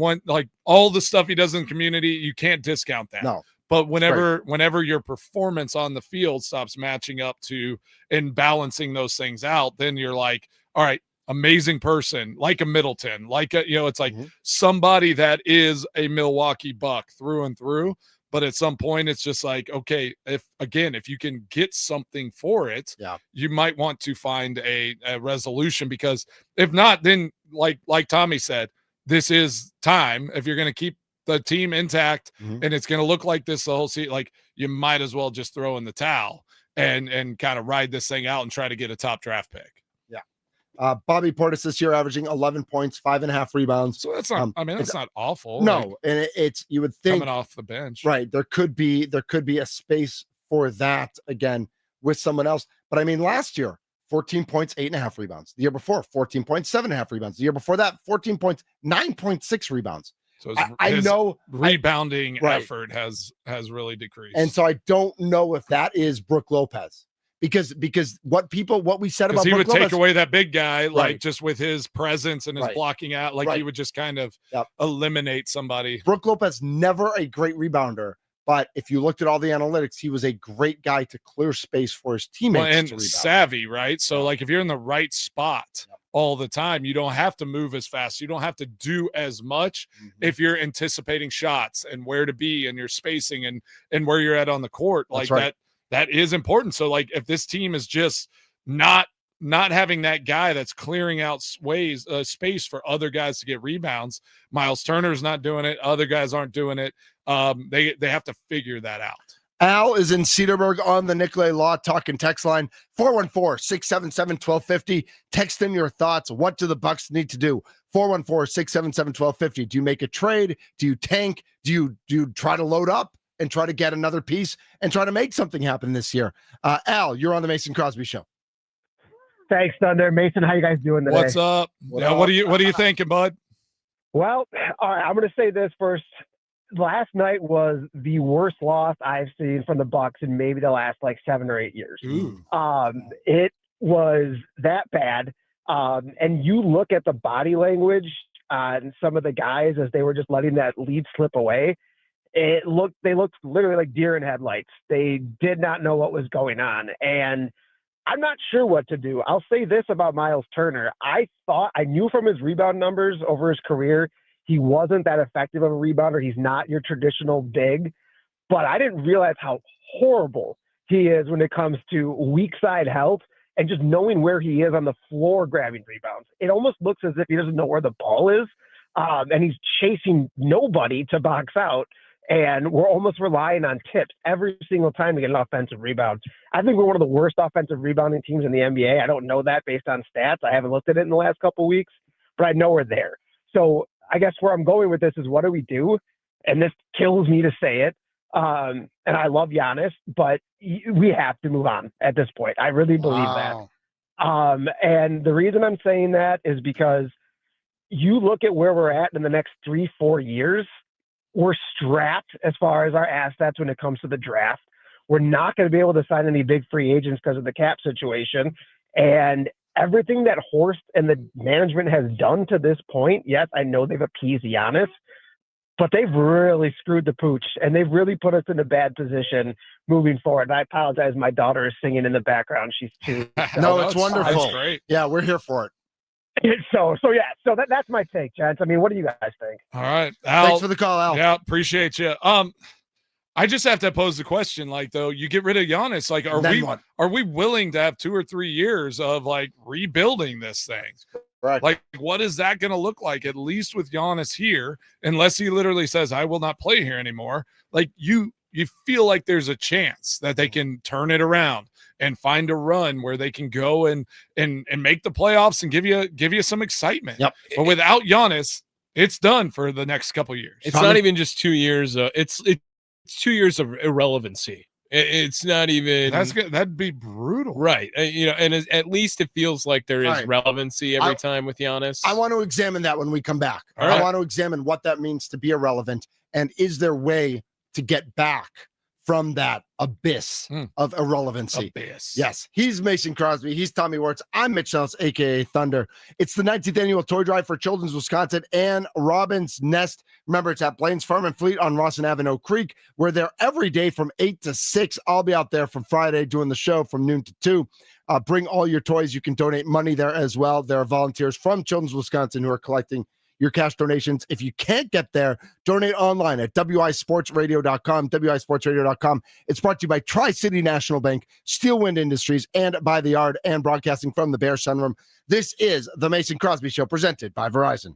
all the stuff he does in the community, you can't discount that. No. But whenever your performance on the field stops matching up to and balancing those things out, then you're like, all right, amazing person, like a Middleton, it's like somebody that is a Milwaukee Buck through and through. But at some point, it's just like, okay, if you can get something for it, you might want to find a resolution, because if not, then like Tommy said, this is time. If you're going to keep the team intact and it's going to look like this the whole season, like, you might as well just throw in the towel and kind of ride this thing out and try to get a top draft pick. Bobby Portis this year averaging 11 points, 5.5 rebounds. So that's not, that's not awful. No, and it's, you would think coming off the bench, right? There could be a space for that again with someone else. But I mean, last year, 14 points, 8.5 rebounds. The year before, 14 points, 7.5 rebounds. The year before that, 14 points, 9.6 rebounds. So I know rebounding effort has really decreased. And so I don't know if that is Brook Lopez. Because what we said about he Brook would take Lopez, away that big guy, like just with his presence and his blocking out, like he would just kind of eliminate somebody. Brook Lopez, never a great rebounder, but if you looked at all the analytics, he was a great guy to clear space for his teammates. And savvy, right? So like if you're in the right spot all the time, you don't have to move as fast. You don't have to do as much if you're anticipating shots and where to be and your spacing and where you're at on the court. Like that. That is important. So, like, if this team is just not having that guy that's clearing out space for other guys to get rebounds, Miles Turner's not doing it. Other guys aren't doing it. They have to figure that out. Al is in Cedarburg on the Nicolay Law Talk and text line 414-677-1250. Text in your thoughts. What do the Bucks need to do? 414-677-1250. Do you make a trade? Do you tank? Do you try to load up and try to get another piece and try to make something happen this year? Al, you're on the Mason Crosby Show. Thanks, Thunder. Mason, how you guys doing today? What's up? What are you thinking, bud? Well, all right, I'm going to say this first. Last night was the worst loss I've seen from the Bucks in maybe the last 7 or 8 years. It was that bad. And you look at the body language and some of the guys as they were just letting that lead slip away. They looked literally like deer in headlights. They did not know what was going on. And I'm not sure what to do. I'll say this about Miles Turner. I knew from his rebound numbers over his career, he wasn't that effective of a rebounder. He's not your traditional big, but I didn't realize how horrible he is when it comes to weak side health and just knowing where he is on the floor grabbing rebounds. It almost looks as if he doesn't know where the ball is. And he's chasing nobody to box out. And we're almost relying on tips every single time to get an offensive rebound. I think we're one of the worst offensive rebounding teams in the NBA. I don't know that based on stats. I haven't looked at it in the last couple of weeks, but I know we're there. So I guess where I'm going with this is, what do we do? And this kills me to say it. And I love Giannis, but we have to move on at this point. I really believe that. And the reason I'm saying that is because you look at where we're at in the next 3-4 years, we're strapped as far as our assets when it comes to the draft. We're not going to be able to sign any big free agents because of the cap situation. And everything that Horst and the management has done to this point, yes, I know they've appeased Giannis, but they've really screwed the pooch, and they've really put us in a bad position moving forward. And I apologize. My daughter is singing in the background. She's 2. So. No, it's wonderful. That's great. Yeah, we're here for it. So that's my take, gents. I mean, what do you guys think? All right, Al, thanks for the call, Al. Yeah, appreciate you. I just have to pose the question, though, you get rid of Giannis, are we willing to have 2 or 3 years of rebuilding this thing? Right. What is that going to look like, at least with Giannis here, unless he literally says, I will not play here anymore? you feel like there's a chance that they can turn it around and find a run where they can go and make the playoffs and give you some excitement. Yep. But without Giannis, it's done for the next couple years. It's not even just 2 years. It's 2 years of irrelevancy. It's not even. That'd be brutal, right? And at least it feels like there is relevancy every time with Giannis. I want to examine that when we come back. I want to examine what that means to be irrelevant, and is there way to get back from that abyss of irrelevancy? Yes, he's Mason Crosby. He's Tommy Wirtz. I'm Mitch Ellis, a.k.a. Thunder. It's the 19th annual toy drive for Children's Wisconsin and Robin's Nest. Remember, it's at Blaine's Farm and Fleet on Rawson Avenue, Oak Creek. We're there every day from 8 to 6. I'll be out there from Friday doing the show from noon to 2. Bring all your toys. You can donate money there as well. There are volunteers from Children's Wisconsin who are collecting your cash donations. If you can't get there, donate online at wisportsradio.com, wisportsradio.com. It's brought to you by Tri-City National Bank, Steelwind Industries, and By the Yard, and broadcasting from the Bear Sunroom. This is the Mason Crosby Show, presented by Verizon.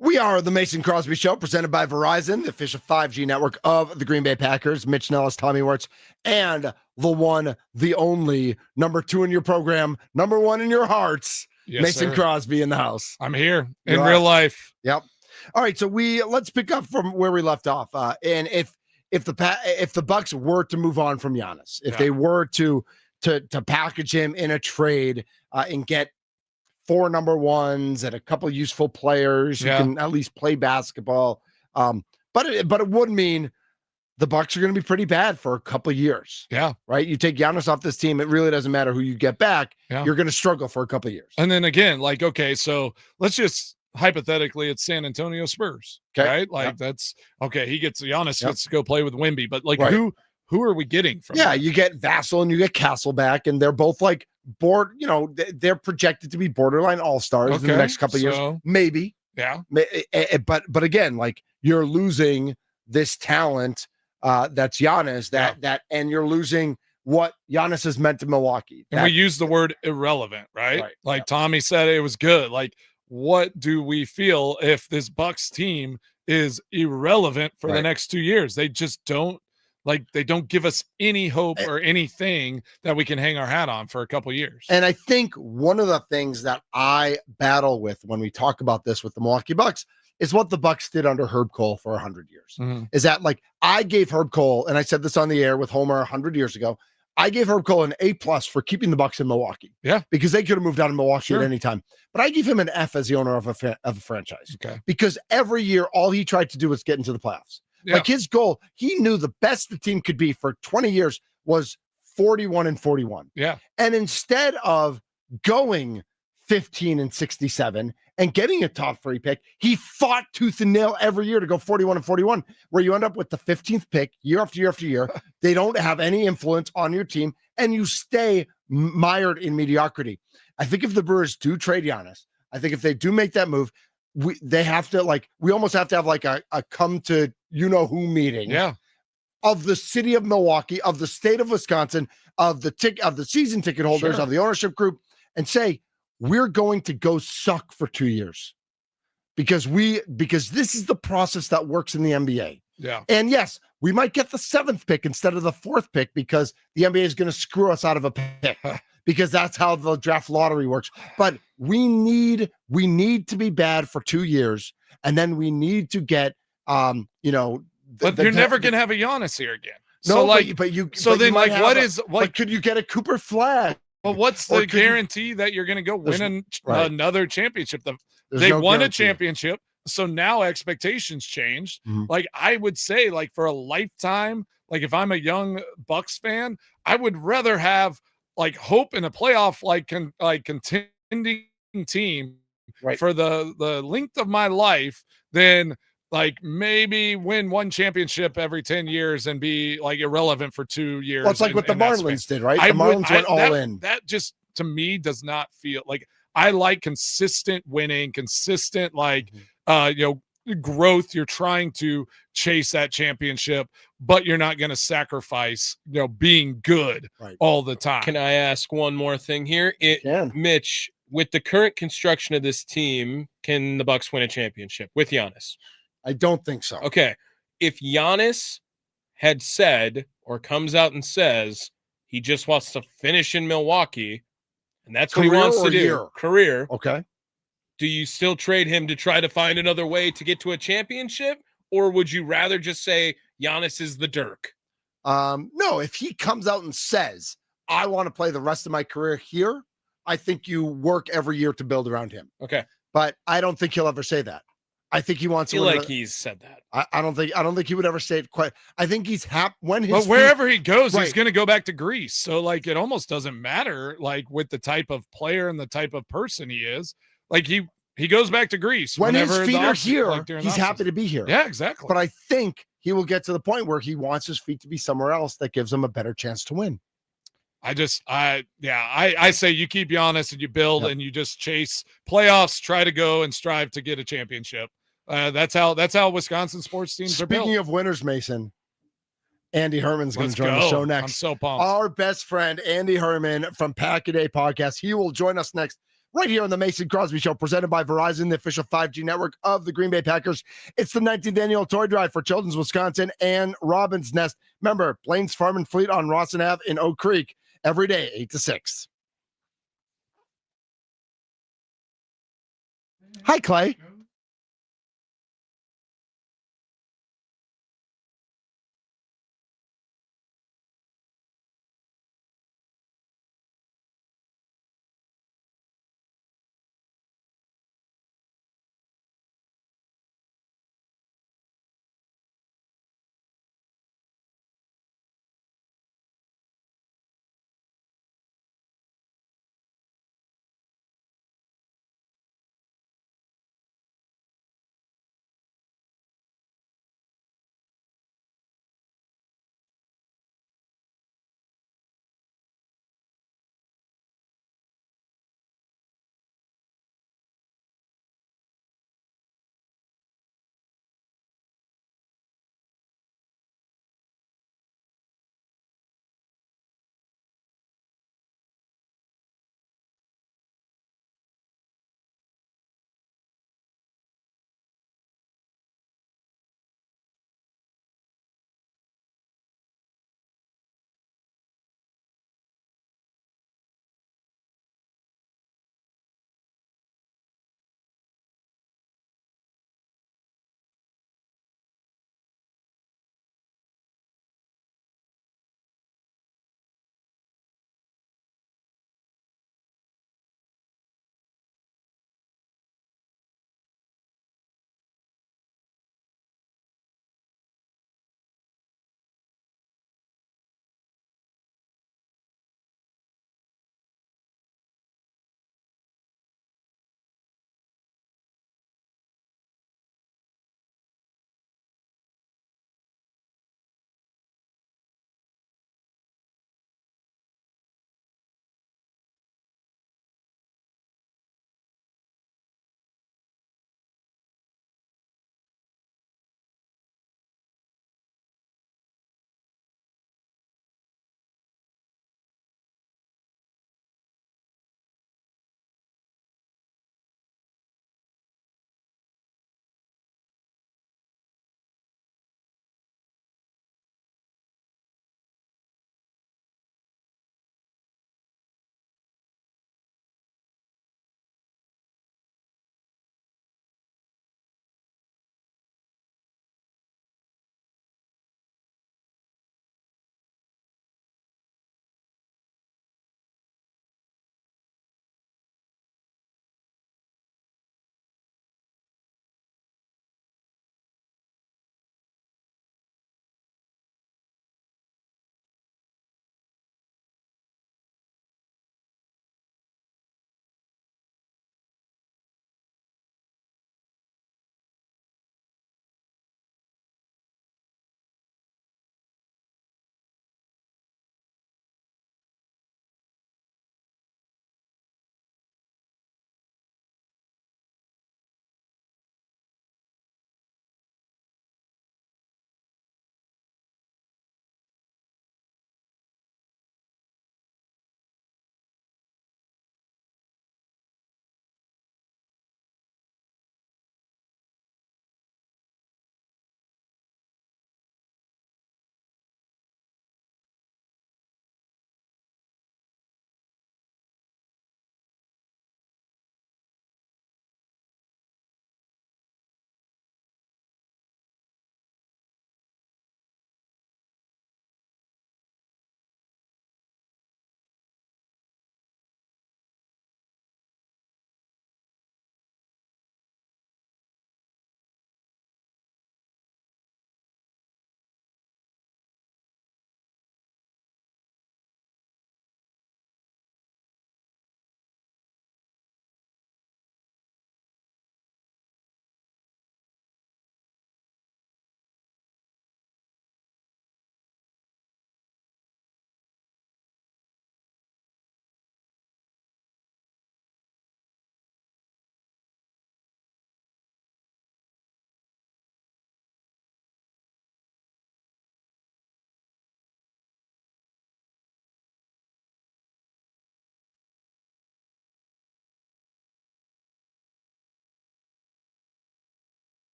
We are the Mason Crosby Show, presented by Verizon, the official 5G network of the Green Bay Packers. Mitch Nellis, Tommy Wirtz, and the one, the only, number 2 in your program, number 1 in your hearts, Yes, Mason sir. Crosby in the house. I'm here in real life. Yep. All right, so let's pick up from where we left off. And if the Bucks were to move on from Giannis, if they were to package him in a trade and get 4 number 1s and a couple useful players who can at least play basketball. But it would mean the Bucks are going to be pretty bad for a couple years. Yeah. Right. You take Giannis off this team, it really doesn't matter who you get back. Yeah. You're going to struggle for a couple years. And then again, like, okay, so let's just hypothetically, it's San Antonio Spurs. Okay. Right. Like that's okay. Giannis gets to go play with Wemby, but like who are we getting from? Yeah. You get Vassell and you get Castle back, and they're both like they're projected to be borderline all-stars in the next couple of years. Maybe. Yeah. But again, like you're losing this talent that's Giannis and you're losing what Giannis has meant to Milwaukee. And we use the word irrelevant, right? Like Tommy said, it was good. Like, what do we feel if this Bucks team is irrelevant for the next 2 years? They just don't. Like, they don't give us any hope or anything that we can hang our hat on for a couple years. And I think one of the things that I battle with when we talk about this with the Milwaukee Bucks is what the Bucks did under Herb Cole for 100 years. Mm-hmm. Is that, like, I gave Herb Cole, and I said this on the air with Homer 100 years ago, I gave Herb Cole an A+ for keeping the Bucks in Milwaukee. Yeah. Because they could have moved out of Milwaukee at any time. But I give him an F as the owner of a franchise. Okay. Because every year, all he tried to do was get into the playoffs. Yeah. Like his goal, he knew the best the team could be for 20 years was 41-41. Yeah. And instead of going 15-67 and getting a top 3 pick, he fought tooth and nail every year to go 41-41, where you end up with the 15th pick year after year after year. They don't have any influence on your team, and you stay mired in mediocrity. I think if the Brewers do trade Giannis, I think if they do make that move, we almost have to have like a come to you-know-who meeting of the city of Milwaukee, of the state of Wisconsin, of the season ticket holders, of the ownership group, and say, we're going to go suck for 2 years because this is the process that works in the NBA. Yeah. And yes, we might get the 7th pick instead of the 4th pick because the NBA is going to screw us out of a pick because that's how the draft lottery works. But we need to be bad for 2 years, and then we need to get but you're never going to have a Giannis here again. No, so what could you get a Cooper Flag? Well, what's the guarantee that you're going to go win another championship? They won a championship, so now expectations changed. Mm-hmm. Like, I would say, like, for a lifetime, like, if I'm a young Bucks fan, I would rather have, like, hope in a playoff, contending team for the length of my life than, like, maybe win one championship every 10 years and be, like, irrelevant for 2 years. Well, it's like what the Marlins did, right? The Marlins went all in. That just, to me, does not feel like I like consistent winning, consistent, growth. You're trying to chase that championship, but you're not going to sacrifice, being good all the time. Can I ask one more thing here? Mitch, with the current construction of this team, can the Bucks win a championship with Giannis? I don't think so. Okay. If Giannis had said or comes out and says he just wants to finish in Milwaukee, and that's what he wants to do. Career. Okay. Do you still trade him to try to find another way to get to a championship? Or would you rather just say Giannis is the Dirk? No, if he comes out and says, I want to play the rest of my career here, I think you work every year to build around him. Okay. But I don't think he'll ever say that. I think he wants to. I feel like he's said that. I don't think he would ever say it quite. I think he's happy when his. But wherever he goes, he's going to go back to Greece. So, like, it almost doesn't matter, like, with the type of player and the type of person he is. Like, he goes back to Greece when his feet are here. He's happy to be here. Yeah, exactly. But I think he will get to the point where he wants his feet to be somewhere else that gives him a better chance to win. I say you keep Giannis and you build and you just chase playoffs, try to go and strive to get a championship. That's how Wisconsin sports teams are built. Speaking of winners, Mason, Andy Herman's going to join the show next. I'm so pumped. Our best friend, Andy Herman from Pack-A-Day Podcast. He will join us next right here on the Mason Crosby Show, presented by Verizon, the official 5G network of the Green Bay Packers. It's the 19th annual toy drive for Children's Wisconsin and Robin's Nest. Remember, Blaine's Farm and Fleet on Rawson Ave in Oak Creek every day, 8 to 6. Hi, Clay.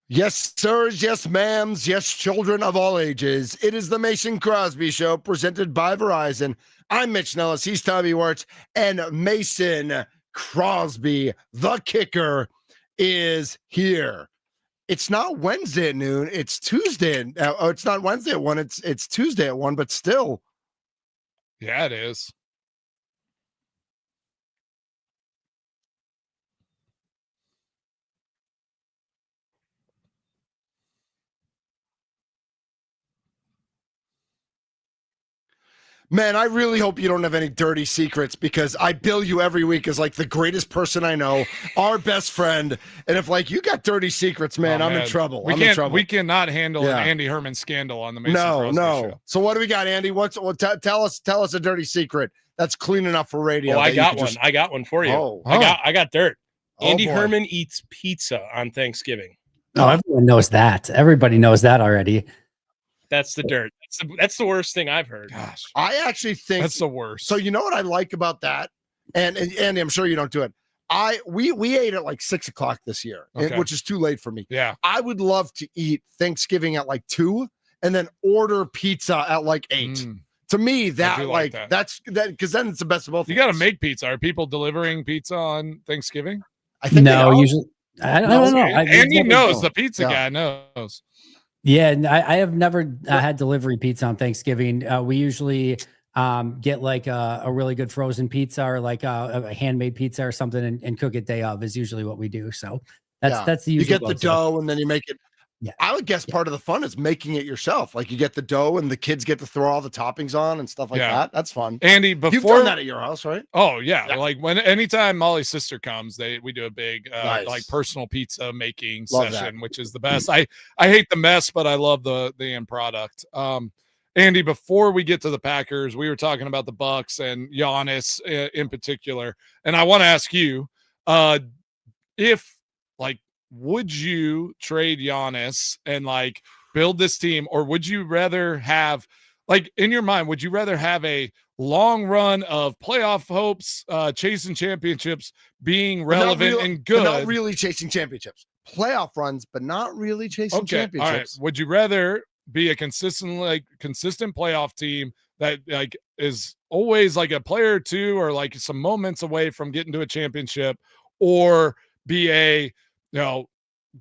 Yes, sirs, yes, ma'ams, yes, children of all ages. It is the Mason Crosby Show presented by Verizon. I'm Mitch Nellis. He's Tommy Wirtz. And Mason Crosby, the kicker, is here. It's not Wednesday at noon. It's Tuesday. It's not Wednesday at 1. It's Tuesday at 1, but still. Yeah, it is. Man, I really hope you don't have any dirty secrets because I bill you every week as like the greatest person I know, our best friend. And if like you got dirty secrets, man, I'm in trouble. We cannot handle an Andy Herman scandal on the Mason Crosby Show. So what do we got, Andy? Tell us a dirty secret that's clean enough for radio. Oh, I got one. I got one for you. I got dirt. Andy Herman eats pizza on Thanksgiving. Oh, everyone knows that. Everybody knows that already. That's the dirt. That's the worst thing I've heard. Gosh, I actually think that's the worst. So you know what I like about that, and Andy, I'm sure you don't do it. We ate at like 6 o'clock this year, which is too late for me. Yeah, I would love to eat Thanksgiving at like 2, and then order pizza at like 8. To me, that's because then it's the best of both. You got to make pizza. Are people delivering pizza on Thanksgiving? I think no. Usually, I don't know. Andy knows. The pizza guy knows. Yeah, I have never had delivery pizza on Thanksgiving. We usually get like a really good frozen pizza or like a handmade pizza or something and cook it day of is usually what we do. So that's the usual. You get the dough and then you make it. Yeah. I would guess part of the fun is making it yourself. Like you get the dough and the kids get to throw all the toppings on and stuff like that. That's fun. Andy, you've done that at your house, right? Oh yeah. Like anytime Molly's sister comes, we do a big like personal pizza making session, which is the best. I hate the mess, but I love the end product. Andy, before we get to the Packers, we were talking about the Bucks and Giannis in particular, and I want to ask you, if like, would you trade Giannis and like build this team, or would you rather have, like in your mind, would you rather have a long run of playoff hopes, chasing championships, being relevant and good, but not really chasing championships, playoff runs, but not really chasing championships? All right. Would you rather be a consistent playoff team that like is always like a player or two or like some moments away from getting to a championship, or be a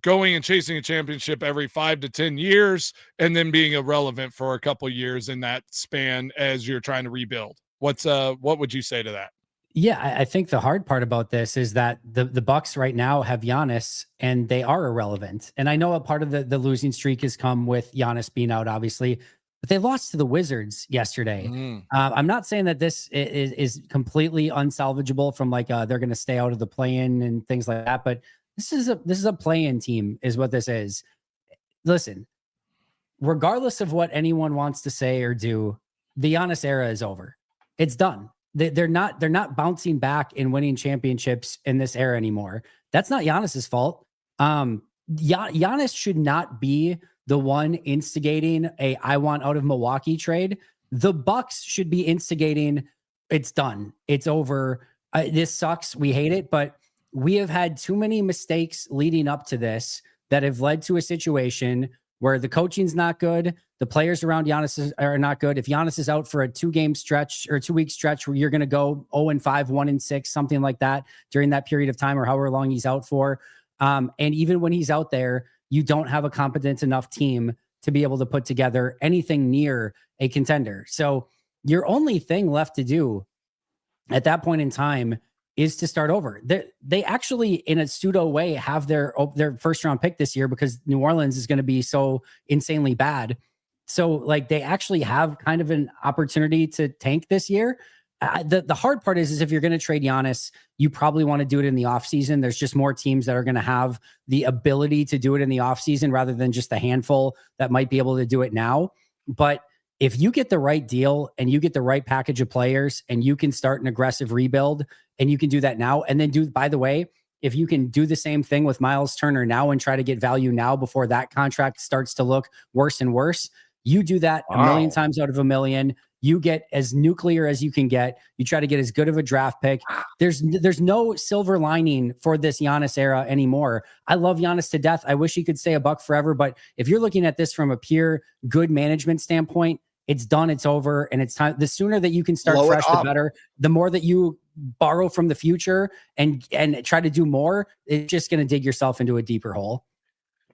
going and chasing a championship every 5 to 10 years and then being irrelevant for a couple of years in that span as you're trying to rebuild? What would you say to that? Yeah, I think the hard part about this is that the Bucks right now have Giannis and they are irrelevant. And I know a part of the losing streak has come with Giannis being out, obviously, but they lost to the Wizards yesterday. I'm not saying that this is completely unsalvageable from like they're going to stay out of the play-in and things like that, but this is a play-in team is what this is. Listen, regardless of what anyone wants to say or do, the Giannis era is over. It's done. They're not bouncing back and winning championships in this era anymore. That's not Giannis's fault. Giannis should not be the one instigating I want out of Milwaukee trade. The Bucks should be instigating. It's done. It's over. This sucks. We hate it, but we have had too many mistakes leading up to this that have led to a situation where the coaching's not good. The players around Giannis are not good. If Giannis is out for a 2-game stretch or 2-week stretch where you're going to go 0-5, 1-6, something like that during that period of time or however long he's out for. And even when he's out there, you don't have a competent enough team to be able to put together anything near a contender. So your only thing left to do at that point in time is to start over. They actually, in a pseudo way, have their first round pick this year because New Orleans is going to be so insanely bad. So like they actually have kind of an opportunity to tank this year. The hard part is if you're going to trade Giannis, you probably want to do it in the offseason. There's just more teams that are going to have the ability to do it in the offseason rather than just a handful that might be able to do it now. But if you get the right deal and you get the right package of players and you can start an aggressive rebuild and you can do that now and then by the way, if you can do the same thing with Miles Turner now and try to get value now before that contract starts to look worse and worse, you do that a million times out of a million. You get as nuclear as you can get. You try to get as good of a draft pick. There's no silver lining for this Giannis era anymore. I love Giannis to death. I wish he could stay a Buck forever. But if you're looking at this from a pure good management standpoint, it's done. It's over. And it's time. The sooner that you can start Blow it fresh, the up. better. The more that you borrow from the future and try to do more, it's just going to dig yourself into a deeper hole.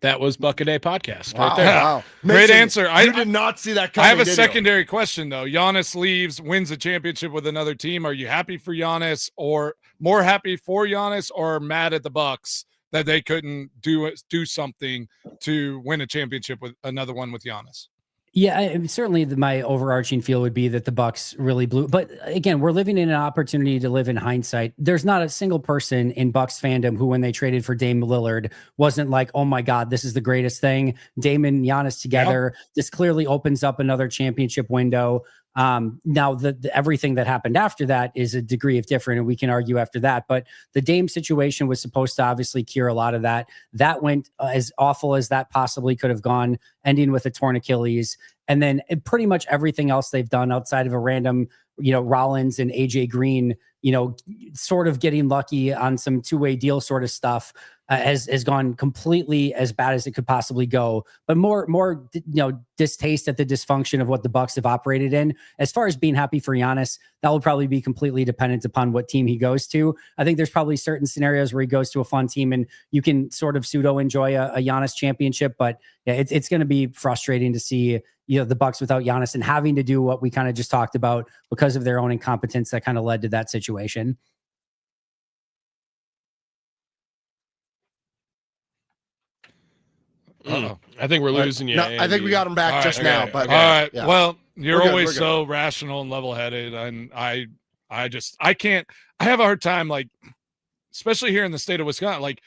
That was Buck a Day podcast Wow, right there. wow. Great Mason, answer. You did not see that coming. I have a did you? secondary question though. Giannis leaves, wins a championship with another team. Are you happy for Giannis, or more happy for Giannis, or mad at the Bucks that they couldn't do something to win a championship with another one with Giannis? Yeah, certainly my overarching feel would be that the Bucks really blew. But again, we're living in an opportunity to live in hindsight. There's not a single person in Bucks fandom who, when they traded for Dame Lillard, wasn't like, oh my God, this is the greatest thing. Dame and Giannis together. Yep. This clearly opens up another championship window. Now the everything that happened after that is a degree of different, and we can argue after that, but the Dame situation was supposed to obviously cure a lot of that. That went as awful as that possibly could have gone, ending with a torn Achilles. And then pretty much everything else they've done outside of a random, Rollins and AJ Green, sort of getting lucky on some two-way deal sort of stuff, has gone completely as bad as it could possibly go. But more distaste at the dysfunction of what the Bucks have operated in. As far as being happy for Giannis, that will probably be completely dependent upon what team he goes to. I think there's probably certain scenarios where he goes to a fun team and you can sort of pseudo enjoy a Giannis championship. But yeah, it's going to be frustrating to see the Bucks without Giannis and having to do what we kind of just talked about because of their own incompetence that kind of led to that situation. I think we're losing you. No, I think we got him back just now. Okay, but all right. yeah. Well, you're We're always good. so rational and level-headed, and I can't. I have a hard time, like, especially here in the state of Wisconsin. Like,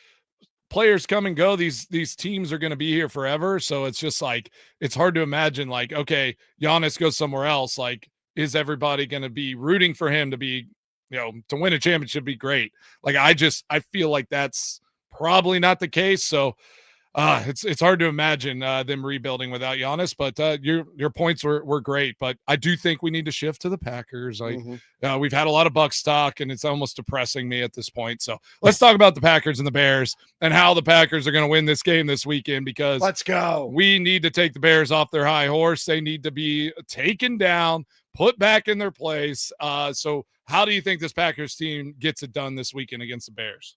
players come and go. These teams are going to be here forever, so it's just like it's hard to imagine. Like, okay, Giannis goes somewhere else. Like, is everybody going to be rooting for him to be, to win a championship? Be great. Like, I feel like that's probably not the case. So. It's hard to imagine them rebuilding without Giannis, but your points were great. But I do think we need to shift to the Packers. We've had a lot of Bucks talk, and it's almost depressing me at this point. So let's talk about the Packers and the Bears and how the Packers are going to win this game this weekend, because let's go. We need to take the Bears off their high horse. They need to be taken down, put back in their place. So how do you think this Packers team gets it done this weekend against the Bears?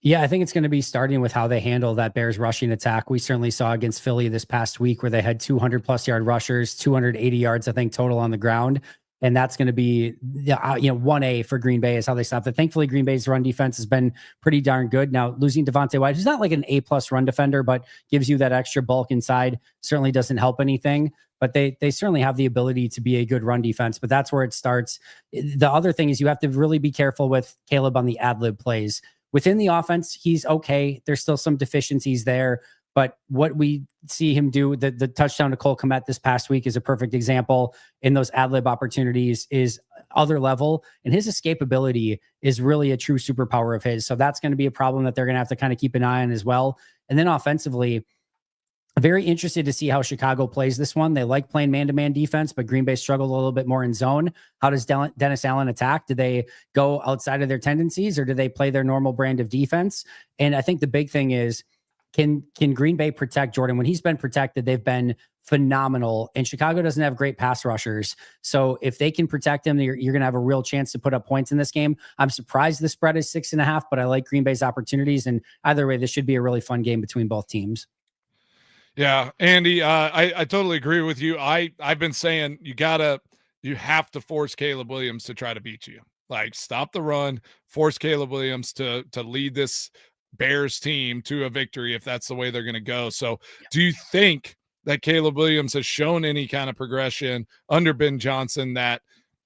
Yeah, I think it's going to be starting with how they handle that Bears rushing attack. We certainly saw against Philly this past week where they had 200+ yard rushers, 280 yards, I think, total on the ground. And that's going to be, 1A for Green Bay is how they stop it. Thankfully, Green Bay's run defense has been pretty darn good. Now, losing Devontae White, who's not like an A+ run defender, but gives you that extra bulk inside, certainly doesn't help anything. But they certainly have the ability to be a good run defense. But that's where it starts. The other thing is you have to really be careful with Caleb on the ad-lib plays. Within the offense, he's okay. There's still some deficiencies there. But what we see him do, the touchdown to Cole Kmet this past week is a perfect example. In those ad-lib opportunities is other level. And his escapability is really a true superpower of his. So that's going to be a problem that they're going to have to kind of keep an eye on as well. And then offensively, very interested to see how Chicago plays this one. They like playing man-to-man defense, but Green Bay struggled a little bit more in zone. How does Dennis Allen attack? Do they go outside of their tendencies, or do they play their normal brand of defense? And I think the big thing is, can Green Bay protect Jordan? When he's been protected, they've been phenomenal. And Chicago doesn't have great pass rushers. So if they can protect him, you're going to have a real chance to put up points in this game. I'm surprised the spread is 6.5, but I like Green Bay's opportunities. And either way, this should be a really fun game between both teams. Yeah, Andy, I totally agree with you. I've been saying you have to force Caleb Williams to try to beat you. Like, stop the run, force Caleb Williams to lead this Bears team to a victory if that's the way they're going to go. So do you think that Caleb Williams has shown any kind of progression under Ben Johnson, that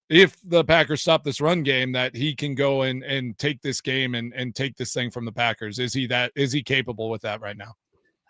if the Packers stop this run game, that he can go and take this game and take this thing from the Packers? Is he capable with that right now?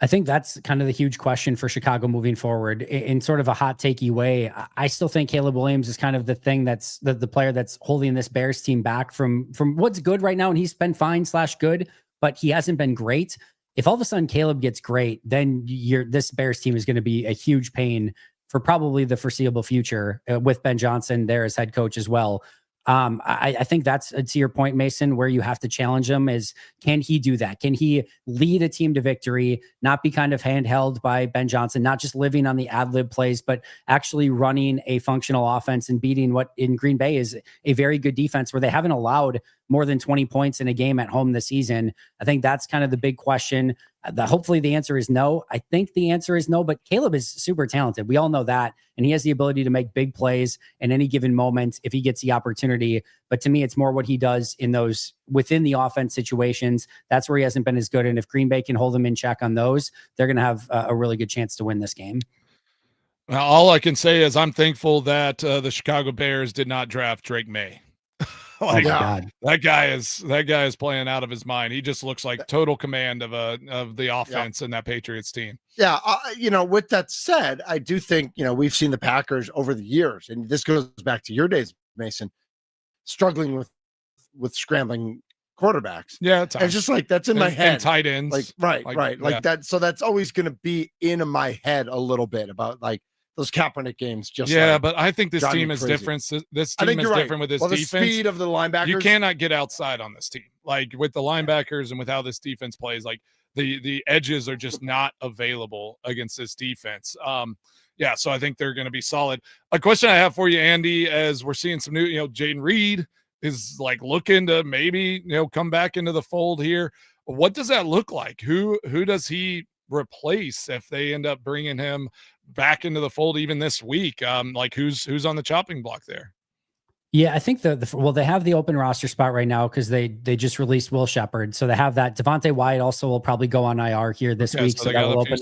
I think that's kind of the huge question for Chicago moving forward. In sort of a hot takey way, I still think Caleb Williams is kind of the thing that's the player that's holding this Bears team back from what's good right now. And he's been fine / good, but he hasn't been great. If all of a sudden Caleb gets great, then this Bears team is going to be a huge pain for probably the foreseeable future with Ben Johnson there as head coach as well. I think that's to your point, Mason, where you have to challenge him is, can he do that? Can he lead a team to victory, not be kind of handheld by Ben Johnson, not just living on the ad lib plays, but actually running a functional offense and beating what in Green Bay is a very good defense where they haven't allowed more than 20 points in a game at home this season. I think that's kind of the big question. Hopefully the answer is no. I think the answer is no, but Caleb is super talented. We all know that. And he has the ability to make big plays in any given moment if he gets the opportunity. But to me, it's more what he does in those within the offense situations. That's where he hasn't been as good. And if Green Bay can hold him in check on those, they're going to have a really good chance to win this game. Well, all I can say is I'm thankful that the Chicago Bears did not draft Drake May. Like, oh my God. That guy is playing out of his mind. He just looks like total command of the offense in that Patriots team. Yeah, with that said, I do think, we've seen the Packers over the years, and this goes back to your days, Mason, struggling with scrambling quarterbacks. Yeah, it's just like that's in my head. And tight ends. Like that. So that's always going to be in my head a little bit about like those Kaepernick games. But I think this team is different. This team is different with this defense. The speed of the linebackers. You cannot get outside on this team. Like with the linebackers and with how this defense plays, like the edges are just not available against this defense. So I think they're going to be solid. A question I have for you, Andy, as we're seeing some new, Jaden Reed is like looking to maybe, come back into the fold here. What does that look like? Who does he replace if they end up bringing him back into the fold even this week? Like who's on the chopping block there? Yeah, I think they have the open roster spot right now because they just released Will Shepherd, so they have that. Devontae Wyatt also will probably go on IR here this week, so that will open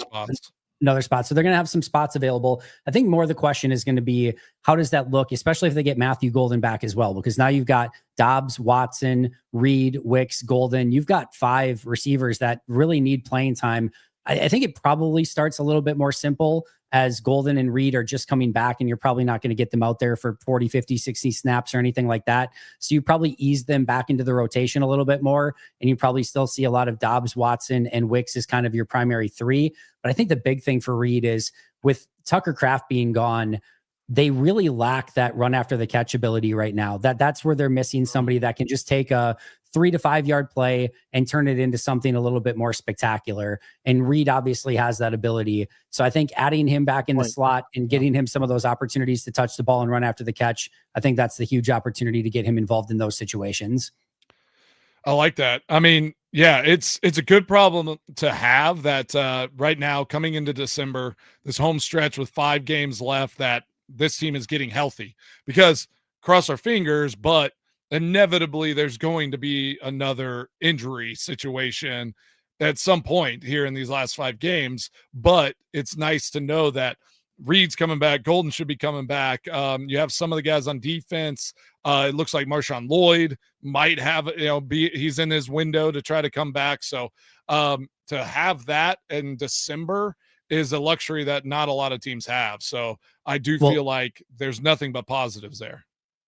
another spot. So they're going to have some spots available. I think more of the question is going to be, how does that look, especially if they get Matthew Golden back as well, because now you've got Dobbs, Watson, Reed, Wicks, Golden. You've got 5 receivers that really need playing time. I think it probably starts a little bit more simple as Golden and Reed are just coming back, and you're probably not going to get them out there for 40, 50, 60 snaps or anything like that. So you probably ease them back into the rotation a little bit more, and you probably still see a lot of Dobbs, Watson, and Wicks as kind of your primary 3. But I think the big thing for Reed is with Tucker Kraft being gone, they really lack that run after the catch ability right now. That's where they're missing somebody that can just take a 3 to 5 yard play and turn it into something a little bit more spectacular. And Reed obviously has that ability. So I think adding him back in the slot and getting him some of those opportunities to touch the ball and run after the catch, I think that's the huge opportunity to get him involved in those situations. I like that. I mean, yeah, it's a good problem to have that right now coming into December, this home stretch with 5 games left, that this team is getting healthy, because cross our fingers, but inevitably there's going to be another injury situation at some point here in these last 5 games. But it's nice to know that Reed's coming back. Golden should be coming back. You have some of the guys on defense. It looks like Marshawn Lloyd might have, he's in his window to try to come back. So to have that in December is a luxury that not a lot of teams have. So I do feel like there's nothing but positives there.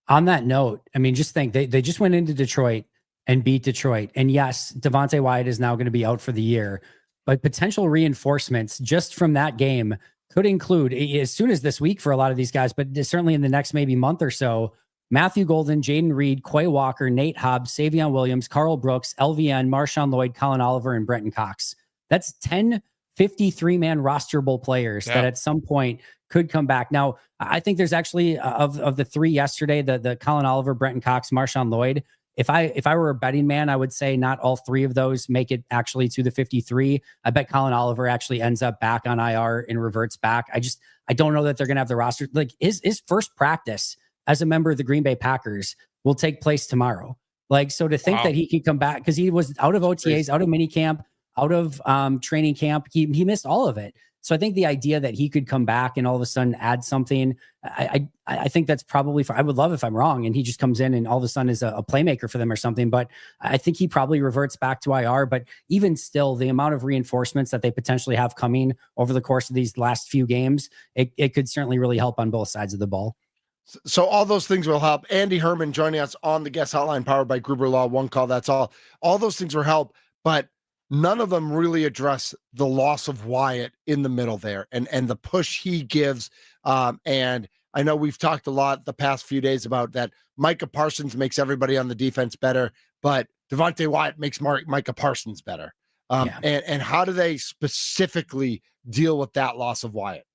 On that note, I mean, just think they just went into Detroit and beat Detroit. And yes, Devontae Wyatt is now going to be out for the year, but potential reinforcements just from that game could include, as soon as this week for a lot of these guys, but certainly in the next maybe month or so, Matthew Golden, Jaden Reed, Quay Walker, Nate Hobbs, Savion Williams, Carl Brooks, LVN, Marshawn Lloyd, Colin Oliver, and Brenton Cox. That's 10 53-man rosterable players that at some point could come back. Now, I think there's actually of the 3 yesterday, the Colin Oliver, Brenton Cox, Marshawn Lloyd. If I were a betting man, I would say not all 3 of those make it actually to the 53. I bet Colin Oliver actually ends up back on IR and reverts back. I don't know that they're going to have the roster. Like his first practice as a member of the Green Bay Packers will take place tomorrow. Like, so to think that he could come back, because he was out of OTAs, out of minicamp, out of training camp, he missed all of it. So I think the idea that he could come back and all of a sudden add something, I think that's probably I would love if I'm wrong and he just comes in and all of a sudden is a playmaker for them or something. But I think he probably reverts back to IR. But even still, the amount of reinforcements that they potentially have coming over the course of these last few games, it could certainly really help on both sides of the ball. So all those things will help. Andy Herman joining us on the guest hotline powered by Gruber Law. One call, that's all. All those things will help. But none of them really address the loss of Wyatt in the middle there and the push he gives. And I know we've talked a lot the past few days about that Micah Parsons makes everybody on the defense better, but Devontae Wyatt makes Micah Parsons better. And how do they specifically deal with that loss of Wyatt?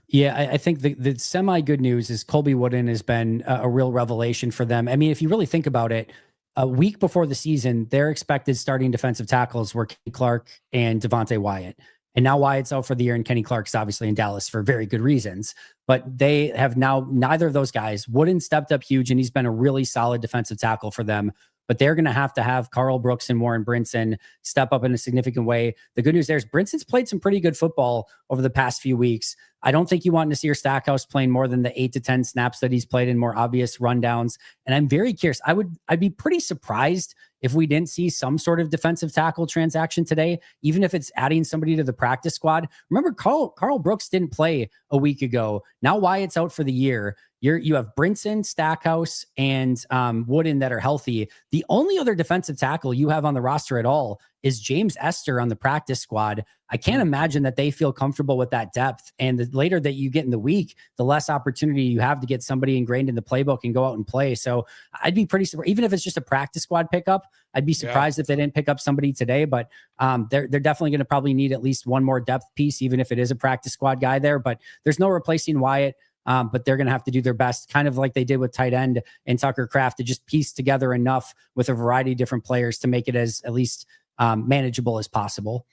Yeah, I think the semi good news is Colby Wooden has been a real revelation for them. I mean, if you really think about it, a week before the season, their expected starting defensive tackles were Kenny Clark and Devontae Wyatt. And now Wyatt's out for the year, and Kenny Clark's obviously in Dallas for very good reasons. But they have now, neither of those guys, Wooden stepped up huge, and he's been a really solid defensive tackle for them. But they're going to have Carl Brooks and Warren Brinson step up in a significant way. The good news there is Brinson's played some pretty good football over the past few weeks. I don't think you want Nasir Stackhouse playing more than the 8 to 10 snaps that he's played in more obvious rundowns. And I'm very curious. I'd be pretty surprised if we didn't see some sort of defensive tackle transaction today, even if it's adding somebody to the practice squad. Remember, Carl Brooks didn't play a week ago. Now Wyatt's out for the year. You have Brinson, Stackhouse, and Wooden that are healthy. The only other defensive tackle you have on the roster at all is James Esther on the practice squad. I can't imagine that they feel comfortable with that depth. And the later that you get in the week, the less opportunity you have to get somebody ingrained in the playbook and go out and play. So I'd be pretty surprised, even if it's just a practice squad pickup. I'd be surprised if they didn't pick up somebody today. But they're definitely going to probably need at least one more depth piece, even if it is a practice squad guy there. But there's no replacing Wyatt. But they're going to have to do their best, kind of like they did with tight end and Tucker Kraft, to just piece together enough with a variety of different players to make it as at least manageable as possible.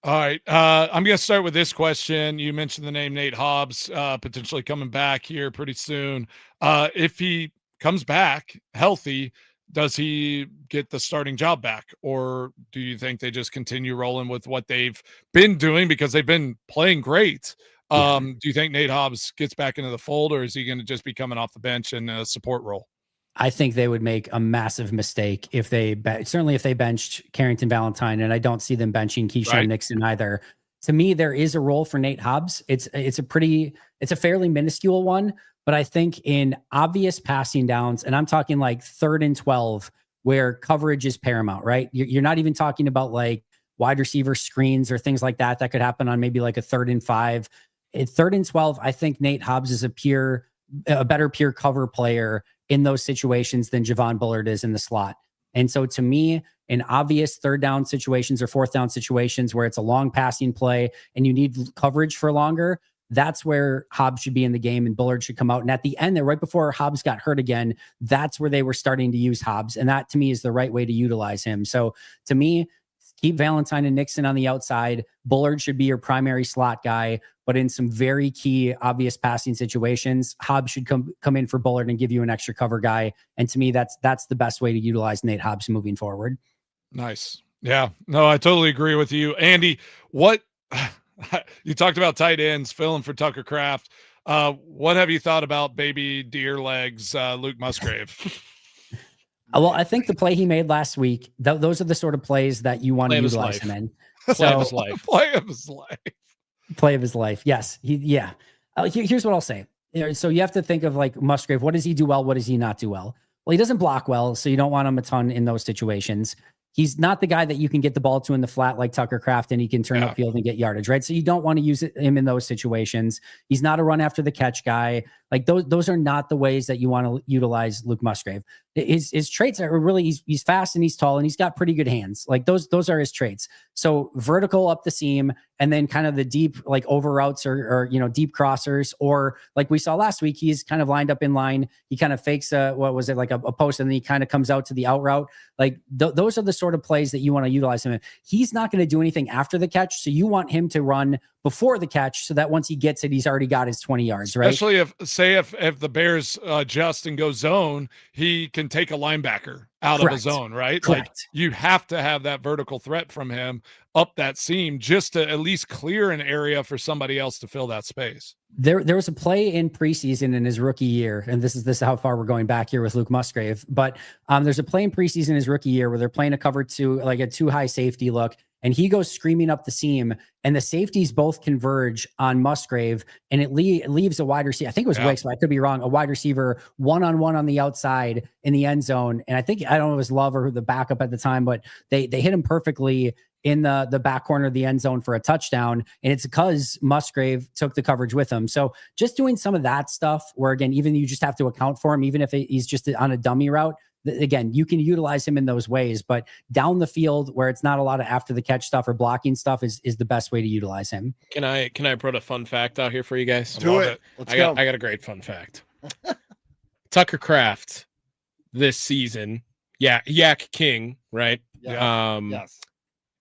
All right. I'm going to start with this question. You mentioned the name Nate Hobbs, potentially coming back here pretty soon. If he comes back healthy, does he get the starting job back? Or do you think they just continue rolling with what they've been doing because they've been playing great? Do you think Nate Hobbs gets back into the fold, or is he going to just be coming off the bench in a support role? I think they would make a massive mistake if they certainly if they benched Carrington Valentine, and I don't see them benching Keyshawn Nixon either. To me, there is a role for Nate Hobbs. It's a fairly minuscule one, but I think in obvious passing downs, and I'm talking like 3rd and 12, where coverage is paramount, right? You're not even talking about like wide receiver screens or things like that could happen on maybe like a 3rd and 5. At 3rd and 12, I think Nate Hobbs is a better pure cover player in those situations than Javon Bullard is in the slot. And so to me, in obvious 3rd down situations or 4th down situations where it's a long passing play and you need coverage for longer, that's where Hobbs should be in the game and Bullard should come out. And at the end there, right before Hobbs got hurt again, that's where they were starting to use Hobbs. And that to me is the right way to utilize him. So to me, keep Valentine and Nixon on the outside. Bullard should be your primary slot guy, but in some very key, obvious passing situations, Hobbs should come in for Bullard and give you an extra cover guy. And to me, that's the best way to utilize Nate Hobbs moving forward. Nice. Yeah, no, I totally agree with you. Andy, what you talked about tight ends filling for Tucker Kraft. What have you thought about baby deer legs, Luke Musgrave? Well, I think the play he made last week, those are the sort of plays that you want to utilize him in. Play of his life. Play of his life. Play of his life. Yes. Here's what I'll say. So you have to think of like Musgrave. What does he do well? What does he not do well? Well, he doesn't block well, so you don't want him a ton in those situations. He's not the guy that you can get the ball to in the flat like Tucker Kraft and he can turn upfield and get yardage, right? So you don't want to use him in those situations. He's not a run after the catch guy. Like those are not the ways that you want to utilize Luke Musgrave. His traits are really, he's fast and he's tall and he's got pretty good hands. Like those are his traits. So vertical up the seam and then kind of the deep like over routes or deep crossers, or like we saw last week, he's kind of lined up in line. He kind of fakes a post and then he kind of comes out to the out route. Like those are the sort of plays that you want to utilize him in. He's not going to do anything after the catch. So you want him to run before the catch so that once he gets it, he's already got his 20 yards, right? Especially if the Bears adjust and go zone, he can take a linebacker out of the zone, right? Correct. Like you have to have that vertical threat from him up that seam just to at least clear an area for somebody else to fill that space. There was a play in preseason in his rookie year, and this is how far we're going back here with Luke Musgrave. But there's a play in preseason in his rookie year where they're playing a cover two, like a too high safety look, and he goes screaming up the seam, and the safeties both converge on Musgrave, and it leaves a wide receiver. I think it was Wicks, but I could be wrong. A wide receiver one-on-one on the outside in the end zone, and I don't know if it was Love or the backup at the time, but they hit him perfectly. in the back corner of the end zone for a touchdown. And it's because Musgrave took the coverage with him. So just doing some of that stuff where, again, even you just have to account for him, even if he's just on a dummy route. Again, you can utilize him in those ways, but down the field where it's not a lot of after the catch stuff or blocking stuff is the best way to utilize him. Can I put a fun fact out here for you guys? Do it. Let's go. I got a great fun fact. Tucker Kraft this season, Yak King, right? Yeah. Yes.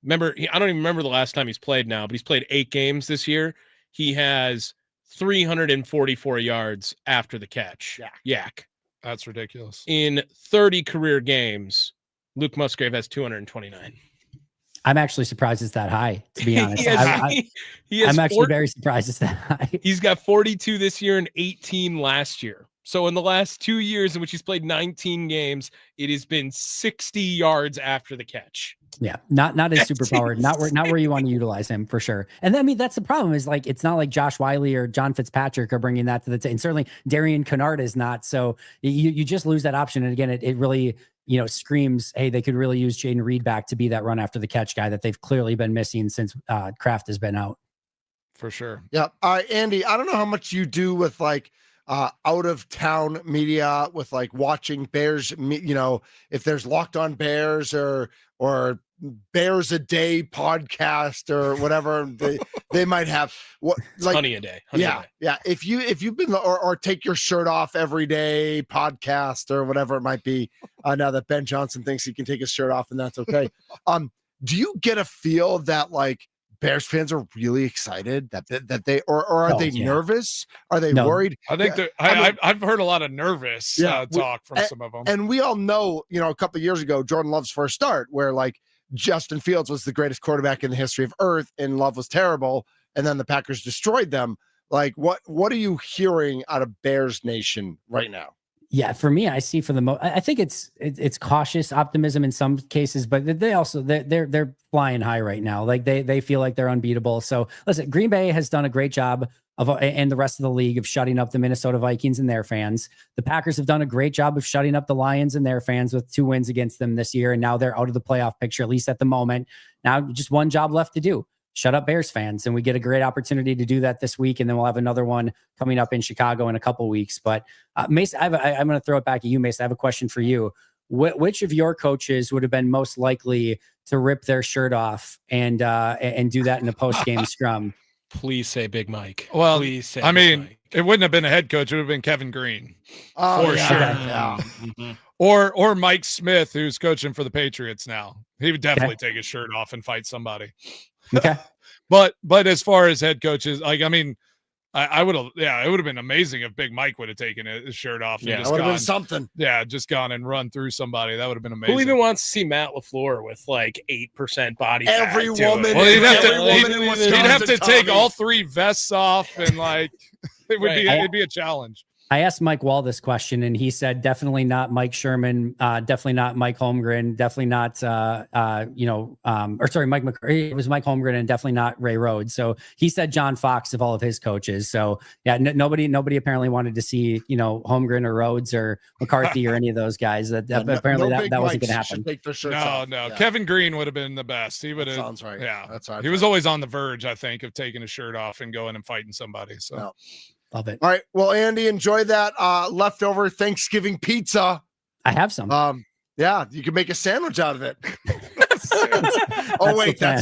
Remember, I don't even remember the last time he's played now, but he's played 8 games this year. He has 344 yards after the catch. Yak. That's ridiculous. In 30 career games, Luke Musgrave has 229. I'm actually surprised it's that high, to be honest. I'm actually very surprised it's that high. He's got 42 this year and 18 last year. So in the last 2 years in which he's played 19 games, it has been 60 yards after the catch. Yeah, not his superpower, not where you want to utilize him for sure. And I mean, that's the problem is like, it's not like Josh Wiley or John Fitzpatrick are bringing that to the and certainly Darian Kennard is not. So you just lose that option. And again, it really, screams, hey, they could really use Jaden Reed back to be that run after the catch guy that they've clearly been missing since Kraft has been out. For sure. Yeah. Andy, I don't know how much you do with like out of town media with like watching Bears, if there's Locked On Bears or Bears a Day podcast or whatever they might have. What like honey a day. Yeah. If you've been or take your shirt off every day podcast or whatever it might be. Now that Ben Johnson thinks he can take his shirt off and that's okay. Do you get a feel that like Bears fans are really excited that they or are they nervous? Are they worried? I think I've heard a lot of nervous talk from some of them. And we all know, a couple of years ago, Jordan Love's first start, where like Justin Fields was the greatest quarterback in the history of Earth, and Love was terrible, and then the Packers destroyed them. Like, what are you hearing out of Bears Nation right now? Yeah, for me, I see for the most. I think it's cautious optimism in some cases, but they're flying high right now. Like they feel like they're unbeatable. So listen, Green Bay has done a great job and the rest of the league of shutting up the Minnesota Vikings and their fans. The Packers have done a great job of shutting up the Lions and their fans with 2 wins against them this year, and now they're out of the playoff picture at least at the moment. Now just one job left to do. Shut up Bears fans. And we get a great opportunity to do that this week. And then we'll have another one coming up in Chicago in a couple weeks. But Mace, I'm going to throw it back at you, Mace. I have a question for you. Which of your coaches would have been most likely to rip their shirt off and do that in a post-game scrum? Please say Big Mike. Well, please say Mike. It wouldn't have been a head coach. It would have been Kevin Green. For sure. Yeah. Mm-hmm. Or Mike Smith, who's coaching for the Patriots now. He would definitely take his shirt off and fight somebody. Okay. But as far as head coaches, like, I mean, I would have, it would have been amazing if Big Mike would have taken his shirt off. And just would have been something. Yeah, just gone and run through somebody. That would have been amazing. Who even wants to see Matt LaFleur with like 8% body fat? Every woman. Well, he'd have to take all 3 vests off and like it'd be a challenge. I asked Mike Wall this question, and he said definitely not Mike Sherman, definitely not Mike Holmgren, definitely not, Mike McCurry. It was Mike Holmgren, and definitely not Ray Rhodes. So he said John Fox of all of his coaches. So yeah, nobody apparently wanted to see Holmgren or Rhodes or McCarthy or any of those guys. Apparently that wasn't going to happen. No. Yeah. Kevin Green would have been the best. He would have. Sounds right. Yeah, that's right. He was always on the verge, I think, of taking his shirt off and going and fighting somebody. So. No. Love it. All right. Well, Andy, enjoy that leftover Thanksgiving pizza. I have some. Yeah, you can make a sandwich out of it. That's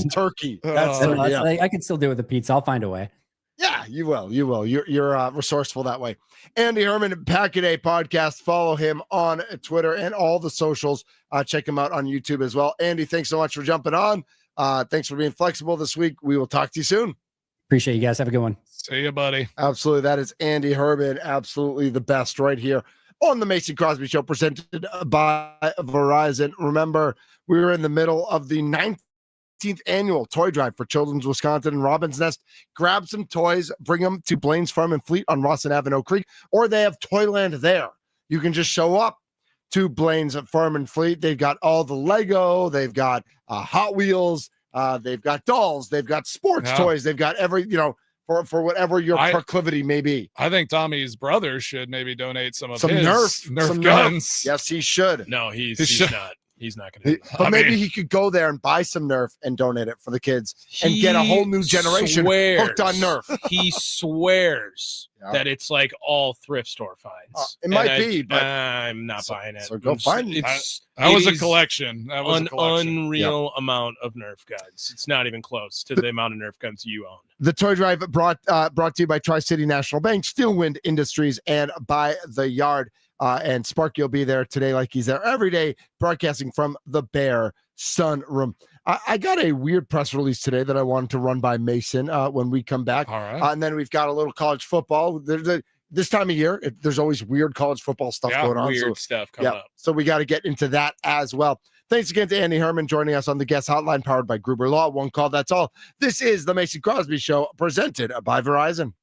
turkey. I can still do it with the pizza. I'll find a way. Yeah, you will. You're resourceful that way. Andy Herman, Pack a Day Podcast. Follow him on Twitter and all the socials. Check him out on YouTube as well. Andy, thanks so much for jumping on. Thanks for being flexible this week. We will talk to you soon. Appreciate you guys. Have a good one. See you, buddy. Absolutely. That is Andy Herman. Absolutely the best right here on the Mason Crosby Show, presented by Verizon. Remember, we were in the middle of the 19th annual toy drive for Children's Wisconsin and Robin's Nest. Grab some toys, bring them to Blaine's Farm and Fleet on Rawson Avenue, Oak Creek, or they have Toyland there. You can just show up to Blaine's Farm and Fleet. They've got all the Lego. They've got Hot Wheels. They've got dolls. They've got sports toys. They've got every, for whatever your proclivity may be. I think Tommy's brother should maybe donate some of his Nerf guns. Yes, he should. No, he's not. He's not going to do that. But maybe he could go there and buy some Nerf and donate it for the kids and get a whole new generation hooked on Nerf. He swears that it's like all thrift store finds. It might be, but I'm not buying it. So go find it. That was a collection. That was an a collection. unreal amount of Nerf guns. It's not even close to the amount of Nerf guns you own. The Toy Drive brought to you by Tri-City National Bank, Steelwind Industries, and By the Yard. And Sparky will be there today like he's there every day, broadcasting from the Bear Sun Room. I got a weird press release today that I wanted to run by Mason when we come back. All right. And then we've got a little college football. This time of year, there's always weird college football stuff going on. Weird stuff coming up. So we got to get into that as well. Thanks again to Andy Herman joining us on the guest hotline powered by Gruber Law. One call, that's all. This is the Mason Crosby Show presented by Verizon.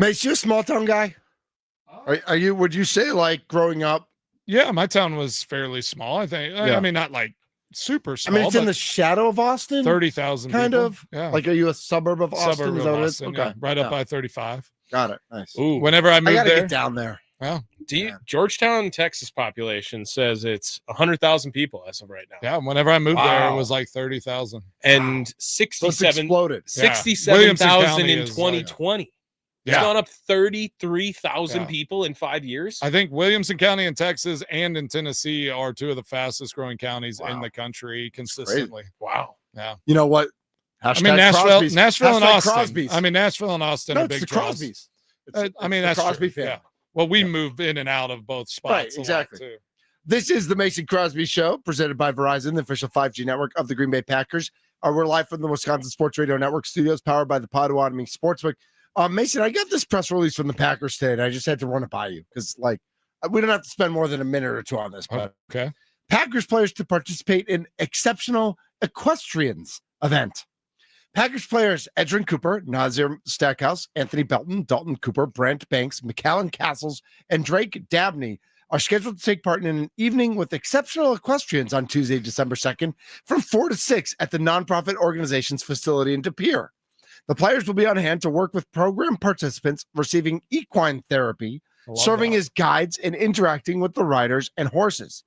Mace, you a small town guy? Are you? Would you say like growing up? Yeah, my town was fairly small. I think. Yeah. I mean, not like super I small. mean, it's in the shadow of Austin. 30,000 kind people. of. Yeah. Like, are you a suburb of Austin? Suburb Is of that what it is? Austin, Okay. yeah. Right up by 35. Got it. Nice. Ooh. Whenever I I moved gotta there, get down there. Georgetown, Texas population says it's 100,000 people as of right now. yeah, whenever I moved there, it Wow. was like 30,000. And So it's 67 exploded. Yeah. 67,000 County in is 2020. It's Yeah. gone up 33,000 Yeah. people in 5 years. I think Williamson County in Texas and in Tennessee are two of the fastest growing counties in Wow. the country consistently. Wow. Yeah. You know what? I mean, Nashville and Hashtag Austin. Crosby's. I mean, Nashville and Austin no, are it's big the draws. Crosby's. I mean, the that's Crosby true. family. Yeah. Well, we move in and out of both spots. Right, a lot, exactly. too. This is the Mason Crosby Show, presented by Verizon, the official 5G network of the Green Bay Packers. We're live from the Wisconsin Sports Radio Network studios, powered by the Potawatomi Sportsbook. Mason, I got this press release from the Packers today, and I just had to run it by you because, like, we don't have to spend more than a minute or two on this. But Okay. Packers players to participate in exceptional equestrians event. Packers players Edrin Cooper, Nazir Stackhouse, Anthony Belton, Dalton Cooper, Brent Banks, McCallan Castles, and Drake Dabney are scheduled to take part in an evening with exceptional equestrians on Tuesday, December 2nd from 4 to 6 at the nonprofit organization's facility in De Pere. The players will be on hand to work with program participants receiving equine therapy, serving as guides and interacting with the riders and horses.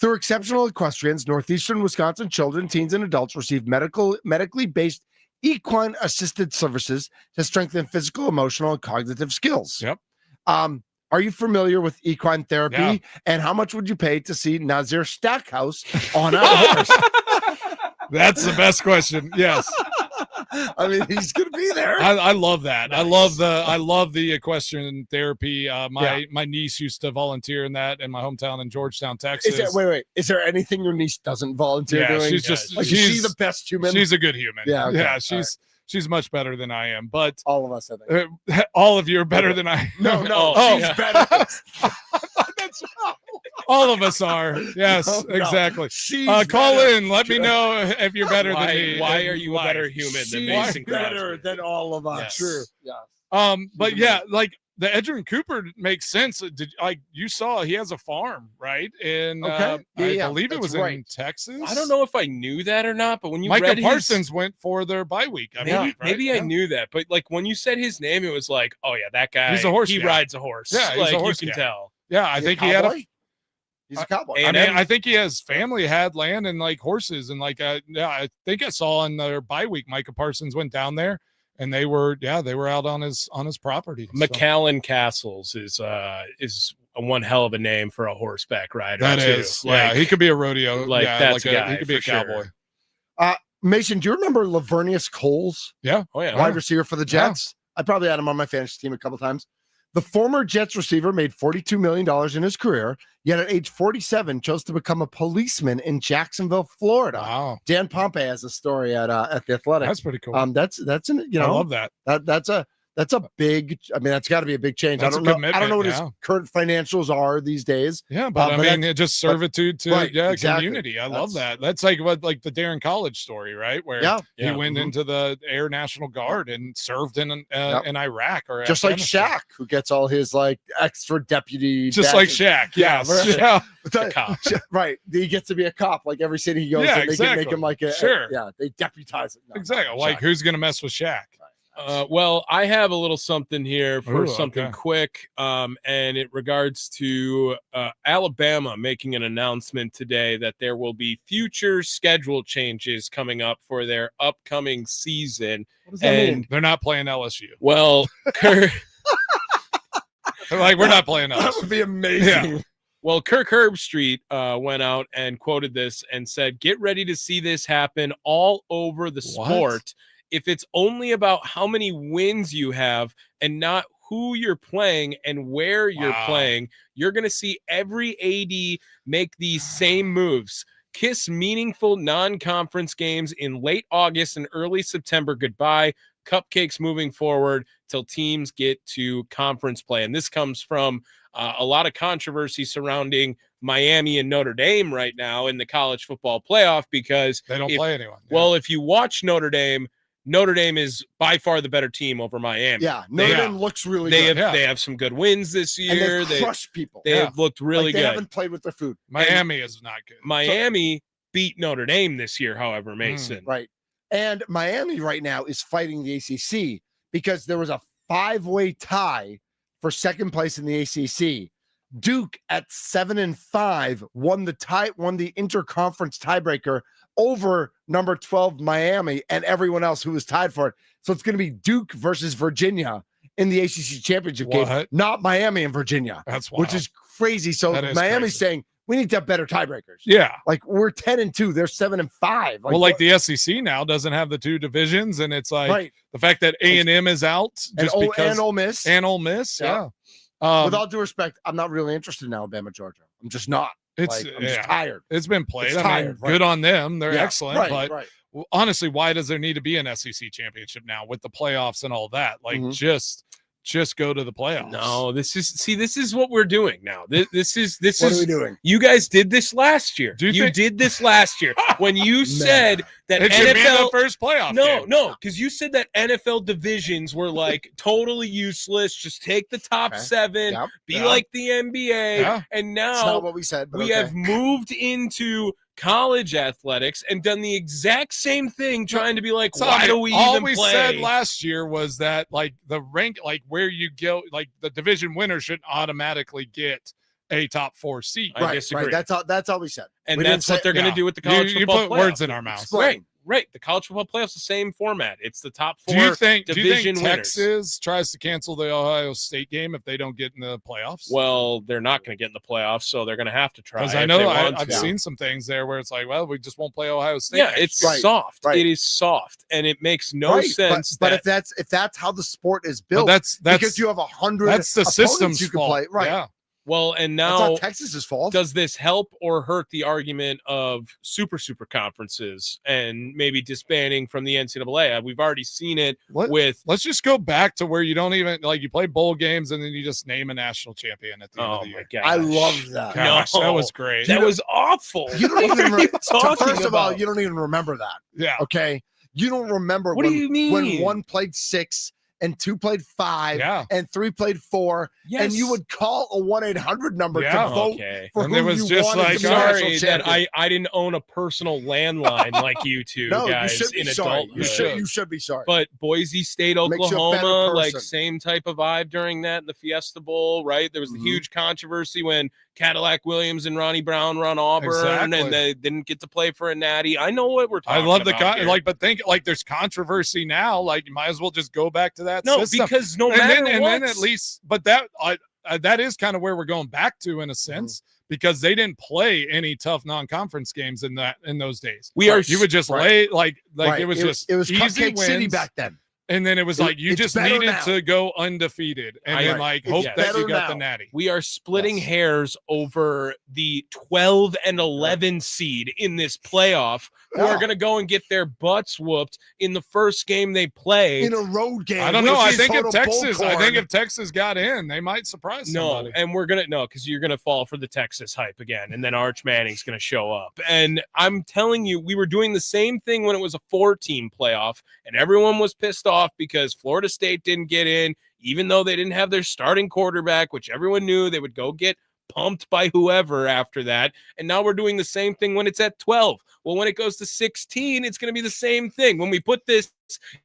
Through exceptional equestrians, Northeastern Wisconsin children, teens, and adults receive medically based equine assisted services to strengthen physical, emotional, and cognitive skills. Yep. Are you familiar with equine therapy? Yeah. And how much would you pay to see Nazir Stackhouse on a horse? That's the best question. Yes. I mean, he's going to be there. I love that. Nice. I love the equestrian therapy. My niece used to volunteer in that in my hometown in Georgetown, Texas. Wait. Is there anything your niece doesn't volunteer Yeah, doing? she's just Like, is she the best human? She's a good human. Yeah, okay. Yeah, she's much better than I am. But all of us, I think. all of you are better than I. No, Oh, she's yeah. better. All of us are. Yes, No, exactly. She's Call better. in. Let me know if you're better than me. Why in are you a life. better human than She's Mason better Crosby? than all of us. Yes. True. Yeah. But yeah, like the Edrin Cooper makes sense. Did like you saw he has a farm, right? In Okay. I believe it that's was right. in Texas. I don't know if I knew that or not, but when you Micah read Parsons went for their bye week. I maybe, believe, right? maybe I Yeah. knew that, but like when you said his name, it was like, oh yeah, that guy. He's a horse He guy. rides a horse. Yeah, he's a like horse you can guy. tell. Yeah, I He's think a he had a. cowboy? He's a cowboy. I And mean, then- I think he has family had land and like horses and like yeah, I think I saw on their bye week Micah Parsons went down there and they were out on his property. So McCallan Castles is one hell of a name for a horseback rider. that too. is, yeah, he could be a rodeo, like, yeah, that's like a guy he could be a for sure. cowboy. Mason, do you remember Lavernius Coles, Oh yeah. wide receiver for the Jets? I probably had him on my fantasy team a couple times. The former Jets receiver made $42 million in his career, yet at age 47 chose to become a policeman in Jacksonville, Florida. Wow, Dan Pompey has a story at the Athletic. that's pretty cool. That's an, you I know, love that. that's a big. I mean, that's got to be a big change. That's I a don't know. I don't know what commitment, his current financials are these days. Yeah, but I but mean, that's- it just servitude to right, exactly. community. I love That's- that. That's like what like the Darren College story, right? Where Yeah, he Yeah. went Mhm. into the Air National Guard and served in Yep. in Iraq or just like Afghanistan. Shaq, who gets all his like extra deputy. Just like badges. Shaq, Yeah, yes. right. Yeah. The cop. Right, he gets to be a cop. Like every city he goes Yeah, to, they can make exactly. him like a Sure. Yeah, they deputize it. No, Exactly. not Like Shaq. who's gonna mess with Shaq? Well, I have a little something here for Ooh, something okay. quick, and it regards to Alabama making an announcement today that there will be future schedule changes coming up for their upcoming season. What does that mean? And They're not playing LSU. well, Kirk, They're like, we're not playing That LSU. would be amazing. well, Kirk Herbstreit went out and quoted this and said, "Get ready to see this happen all over the What? sport. If it's only about how many wins you have and not who you're playing and where you're Wow. playing, you're going to see every AD make these same moves. Kiss meaningful non-conference games in late August and early September goodbye. Cupcakes moving forward till teams get to conference play." And this comes from a lot of controversy surrounding Miami and Notre Dame right now in the college football playoff because They don't if- play anyone. Yeah. well, if you watch Notre Dame, Notre Dame is by far the better team over Miami. Yeah, Notre Dame looks really they good. They have some good wins this year. And they've crushed people. They have looked really they good. haven't played with their food. Miami is not good. Miami beat Notre Dame this year, however, Mason. Right. And Miami right now is fighting the ACC because there was a 5-way tie for second place in the ACC. Duke at 7-5 won the interconference tiebreaker over number 12 Miami and everyone else who was tied for it. So it's going to be Duke versus Virginia in the ACC championship game, not Miami and Virginia. That's wild. Which is crazy. So Miami's saying we need to have better tiebreakers. Yeah, like we're 10-2, they're 7-5. Like the SEC now doesn't have the two divisions, and it's like the fact that A&M is out and Ole Miss. Yeah. With all due respect, I'm not really interested in Alabama, Georgia. I'm just not. I'm just tired. It's been played. Tired, good on them. They're excellent. But honestly, why does there need to be an SEC championship now with the playoffs and all that? Like just go to the playoffs. No, this is what we're doing now. This is what are we doing? You guys did this last year. You did this last year when you said that it NFL should be the first playoff. No, because you said that NFL divisions were like totally useless. Just take the top 7, be like the NBA, and now that's not what we said. But we have moved into college athletics and done the exact same thing, trying to be like, why do we all even we play? said last year was that like the rank, like where you go, like the division winner should automatically get a top 4 seed. I disagree. That's all we said, and that's what they're going to do with the college football. You put words in our mouths. Right. The college football playoffs the same format. It's the top 4 do you think division winners. Texas tries to cancel the Ohio State game if they don't get in the playoffs? Well, they're not going to get in the playoffs, so they're going to have to try. Because I know I've seen some things there where it's like, well, we just won't play Ohio State. Yeah, it's soft. It is soft, and it makes no sense. But if that's how the sport is built, that's because you have 100. That's the system's you can fault. play. Right. Yeah. Well, and now that's not Texas's fault. Does this help or hurt the argument of super conferences and maybe disbanding from the NCAA? We've already seen it with. Let's just go back to where you don't even like you play bowl games and then you just name a national champion at the end of the year. Gosh. I love that. Gosh, that was great. That was awful. You don't even First of all, you don't even remember that. Yeah. Okay. You don't remember what do you mean? When 1 played 6 and 2 played 5 and 3 played 4, and you would call a 1-800 number to vote for and who it was you just wanted like, to be sorry national that champion. I didn't own a personal landline like you two guys you should be in sorry. adulthood. You should be sorry. But Boise State, Makes you a better Oklahoma, like person. same type of vibe during that in the Fiesta Bowl, right? There was the huge controversy when Cadillac Williams and Ronnie Brown run Auburn, and they didn't get to play for a natty. I know what we're talking about. I love the but think like there's controversy now. Like you might as well just go back to that. system. Because no matter what, and then at least, but that that is kind of where we're going back to in a sense. Because they didn't play any tough non-conference games in those days. You would just lay it was just it was easy Cupcake wins. City back then. And then it was like you just needed to go undefeated and then hope that you got the natty. We are splitting hairs over the 12 and 11 seed in this playoff who are going to go and get their butts whooped in the first game they play. In a road game. I don't know. I think if Texas got in, they might surprise somebody. No, and we're going to because you're going to fall for the Texas hype again. And then Arch Manning's going to show up. And I'm telling you, we were doing the same thing when it was a 4-team playoff and everyone was pissed off because Florida State didn't get in, even though they didn't have their starting quarterback, which everyone knew they would go get pumped by whoever after that. And now we're doing the same thing when it's at 12. Well, when it goes to 16, it's going to be the same thing. When we put this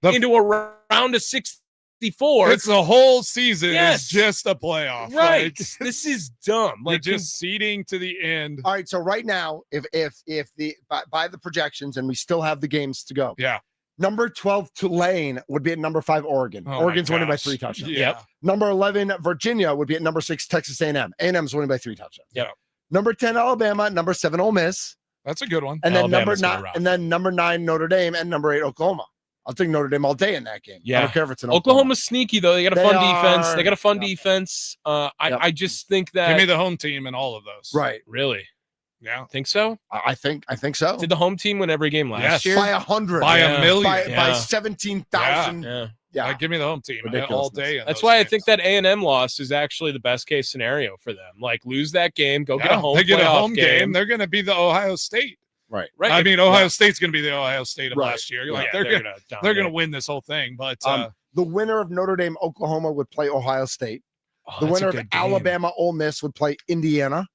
into a round of 64, it's the whole season is just a playoff. Right. Like, this is dumb. Like just seeding to the end. All right. So right now, if by the projections and we still have the games to go. Yeah. Number 12, Tulane would be at number 5, Oregon. Oregon's winning by 3 touchdowns. Yep. Number 11, Virginia would be at number 6, Texas A&M. A&M's winning by 3 touchdowns. Yep. Number 10, Alabama. Number 7, Ole Miss. That's a good one. And then number 9, Notre Dame, and number 8, Oklahoma. I'll take Notre Dame all day in that game. Yeah. I don't care if it's an Oklahoma's sneaky though. They got a fun defense. They got a fun defense. I just think that give me the home team in all of those. Right. Really. Yeah. Think so? I think so. Did the home team win every game last year? By 100. By a million. By 17,000. Yeah. Give me the home team all day. That's why I think that A&M loss is actually the best case scenario for them. Like lose that game, go get a home. They get a home game. They're going to be the Ohio State. Right. Right. I mean, Ohio State's going to be the Ohio State of Right. last year. Yeah, Like they're they're gonna going to win this whole thing. But The winner of Notre Dame Oklahoma would play Ohio State. The winner of Alabama Ole Miss would play Indiana.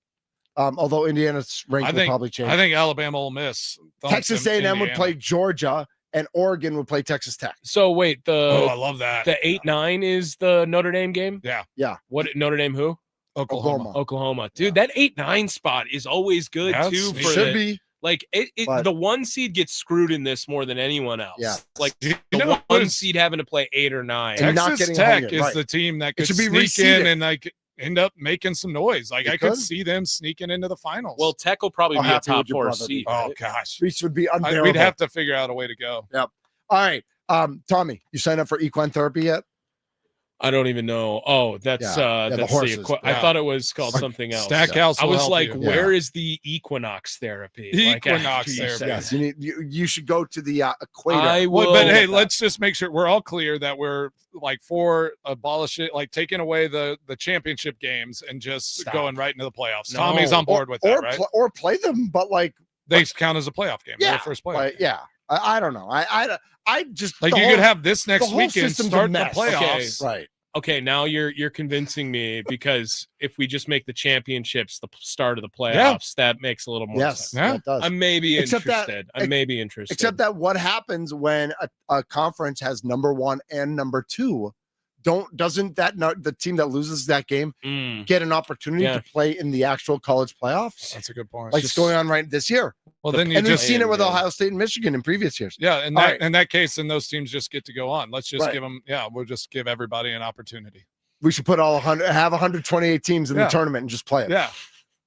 Although Indiana's rank will probably change. I think Alabama Ole Miss. Texas A&M would play Georgia, and Oregon would play Texas Tech. So wait, I love that. The 8-9 is the Notre Dame game. Yeah. What Notre Dame? Who? Oklahoma. Dude, that 8-9 spot is always good too. It should be. Like the 1 seed gets screwed in this more than anyone else. Yeah. Like the 1 seed having to play 8 or 9. And not Texas getting Tech hungry, is right. the team that could should be sneak in reseeded. and like end up making some noise. Like It I could could. see them sneaking into the finals. Well, Tech will probably How be a happy top would your 4 brother be? seed. oh right? gosh, Reese would be unbearable. we'd have to figure out a way to go. All right. Tommy, you signed up for equine therapy yet? I don't even know. Oh, that's the that's horses. I thought it was called something else. Stackhouse. I will was help like, you. where is the equinox therapy? Equinox after you therapy. said Yes. You should go to the equator. I Well, will. but hey, let's just make sure we're all clear that we're like for abolishing, like taking away the championship games and just Stop. going right into the playoffs. No. Tommy's on board with that, right? Or play them, but like They count as a playoff game. They're yeah, the first playoff. like, game. yeah. I don't know. I just Like the you whole- could have this the next whole weekend system's a start the mess. playoffs. Right. Okay, now you're convincing me because if we just make the championships the start of the playoffs, Yeah. that makes a little more Yes, sense. Yeah. that does. I may be Except that- interested. I may be interested. Except that what happens when a conference has number 1 and number 2? Doesn't the team that loses that game get an opportunity Yeah. to play in the actual college playoffs? That's a good point. Like it's going on right this year. Well, then you And we've just seen it with Yeah. Ohio State and Michigan in previous years. yeah, in All that right. in that case, then those teams just get to go on. Let's just Right. give them. Yeah, we'll just give everybody an opportunity. We should put 128 teams in Yeah. the tournament and just play it. Yeah,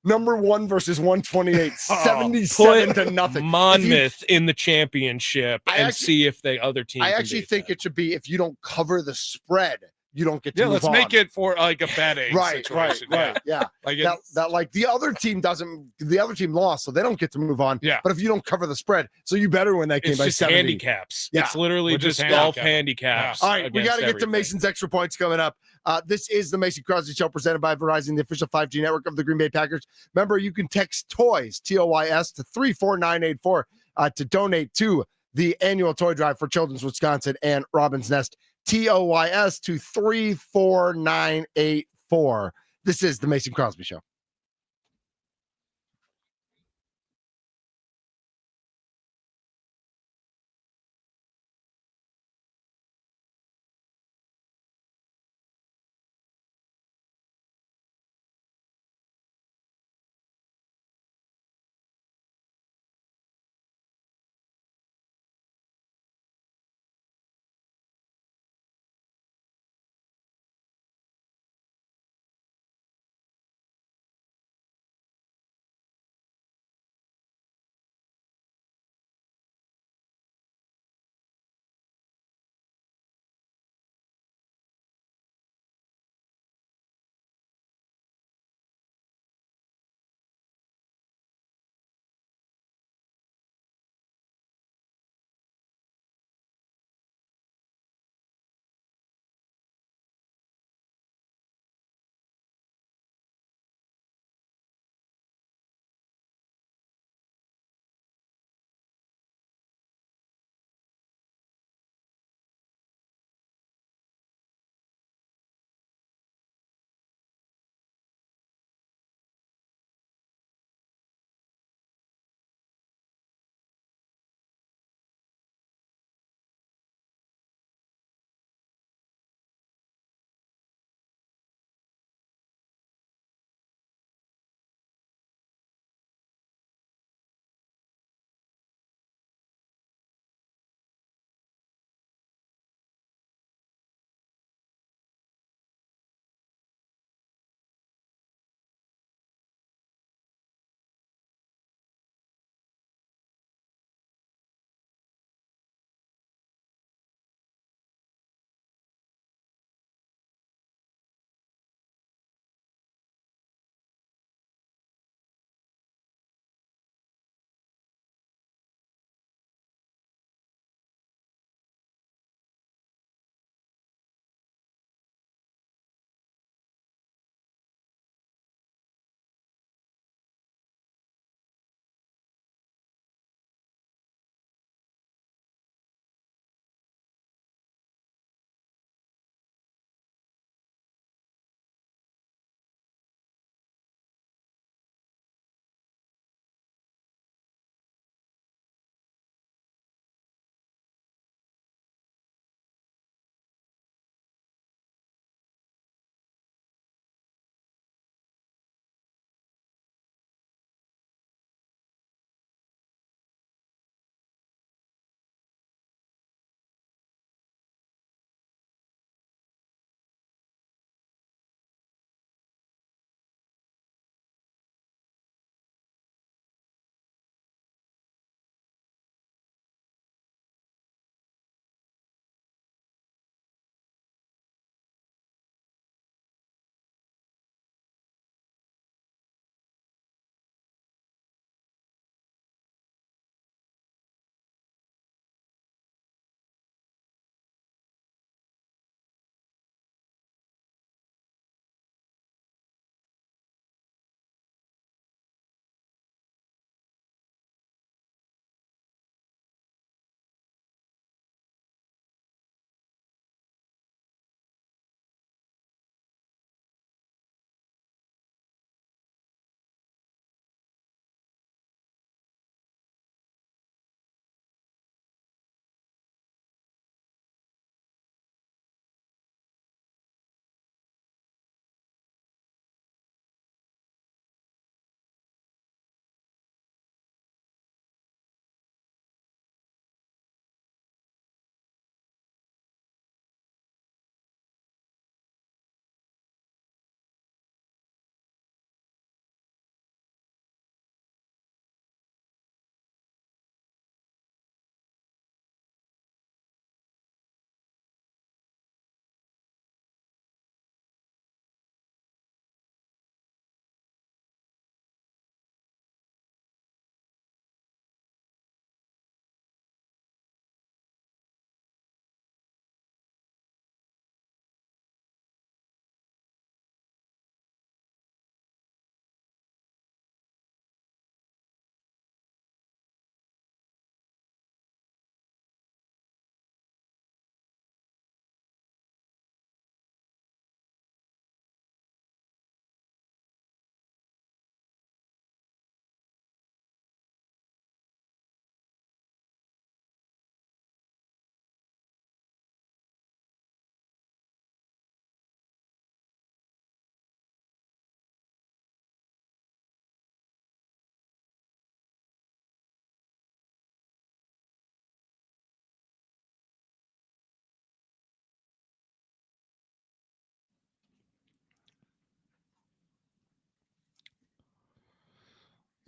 Number 1 versus 128, Oh, 77 to nothing. Monmouth in the championship I and actually- see if the other team. I can actually beat think them. it should be if you don't cover the spread, you don't get to yeah. move Let's on. make it for like a betting right, situation. right. Yeah. Like That like the other team lost, so they don't get to move on. Yeah. But if you don't cover the spread, so you better win that game It's by just 70. handicaps. Yeah. It's literally We're just just golf handicapping. handicaps. All right, we against got to get to everything. Mason's extra points coming up. This is the Mason Crosby Show presented by Verizon, the official 5G network of the Green Bay Packers. Remember, you can text TOYS, TOYS, to 34984 to donate to the annual toy drive for Children's Wisconsin and Robin's Nest. TOYS to 34984. This is the Mason Crosby Show.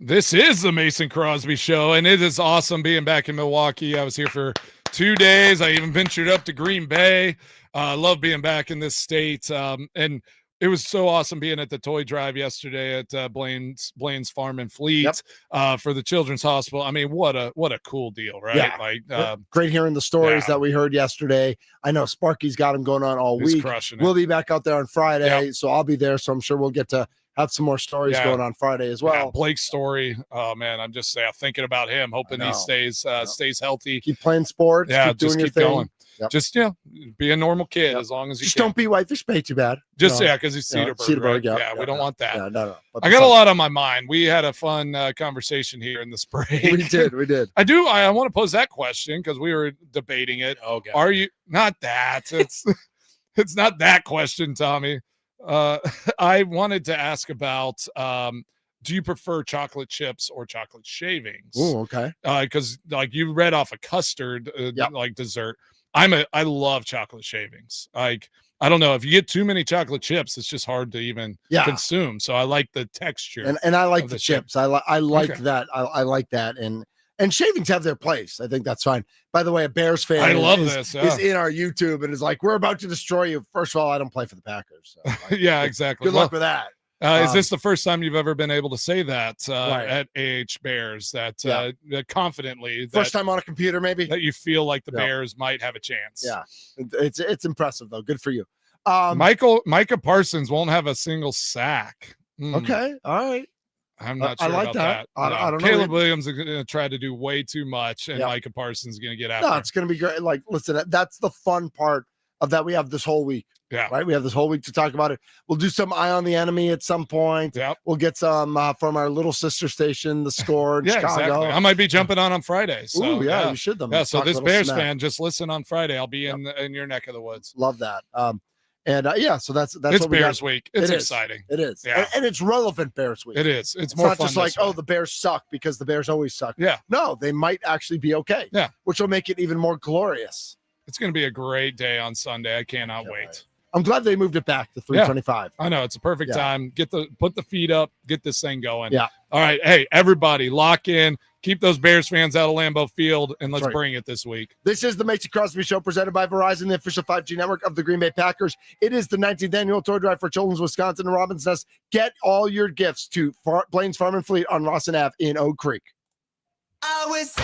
This is the Mason Crosby Show, and it is awesome being back in Milwaukee. I was here for 2 days. I even ventured up to Green Bay. I love being back in this state. And it was so awesome being at the toy drive yesterday at Blaine's Farm and Fleet for the Children's Hospital. I mean, what a cool deal, right? Yeah. Like, great hearing the stories that we heard yesterday. I know Sparky's got them going on all week. Crushing it. We'll be back out there on Friday, so I'll be there. So I'm sure we'll get to have some more stories going on Friday as well. Yeah, Blake's story. Oh man, I'm just thinking about him, hoping he stays healthy. Keep playing sports. Yeah, keep doing just your keep thing. going. Yep. Just be a normal kid as long as you just can. don't be Whitefish Bay too bad. Just because he's Cedarburg. Cedarburg, right? yeah, we don't want that. Yeah, no. I got a lot on my mind. We had a fun conversation here in the spring. We did. I want to pose that question because we were debating it. Oh, God. Are you not that? It's not that question, Tommy. I wanted to ask about do you prefer chocolate chips or chocolate shavings? Oh, okay. Because like you read off a custard like dessert. I love chocolate shavings. Like I don't know if you get too many chocolate chips, it's just hard to even consume. So I like the texture, and I like the chips. I like Okay. that. I like that, and shavings have their place. I think that's fine. By the way, a Bears fan I love is in our YouTube and is like, we're about to destroy you. First of all, I don't play for the Packers. So, like, yeah, exactly. Good luck with that. Is this the first time you've ever been able to say that at AH Bears that confidently? First time on a computer, maybe that you feel like the Bears might have a chance. Yeah, it's impressive though. Good for you. Micah Parsons won't have a single sack. Okay, all right. I'm not sure I like about that. I don't know. Caleb Williams is going to try to do way too much, and Micah Parsons is going to get after. No, it's going to be great. Like, listen, that's the fun part of that. We have this whole week. Yeah. Right. We have this whole week to talk about it. We'll do some Eye on the Enemy at some point. Yeah. We'll get some from our little sister station, The Score in Chicago. Exactly. I might be jumping on Friday. So you should. So this Bears fan, just listen on Friday. I'll be in your neck of the woods. Love that. So that's it's what we Bears got. week. It's exciting. It is. Yeah. And it's relevant Bears week. It is. It's more more not fun just like, the Bears suck because the Bears always suck. Yeah. No, they might actually be okay. Yeah. Which will make it even more glorious. It's going to be a great day on Sunday. I cannot wait. Right. I'm glad they moved it back to 325. I know it's a perfect time. Put the feet up, get this thing going. Yeah. All right. Hey, everybody, lock in. Keep those Bears fans out of Lambeau Field, and let's bring it this week. This is the Mason Crosby Show presented by Verizon, the official 5G network of the Green Bay Packers. It is the 19th annual toy drive for Children's Wisconsin and Robin's Nest. Get all your gifts to Blaine's Farm and Fleet on Rawson Ave in Oak Creek. I was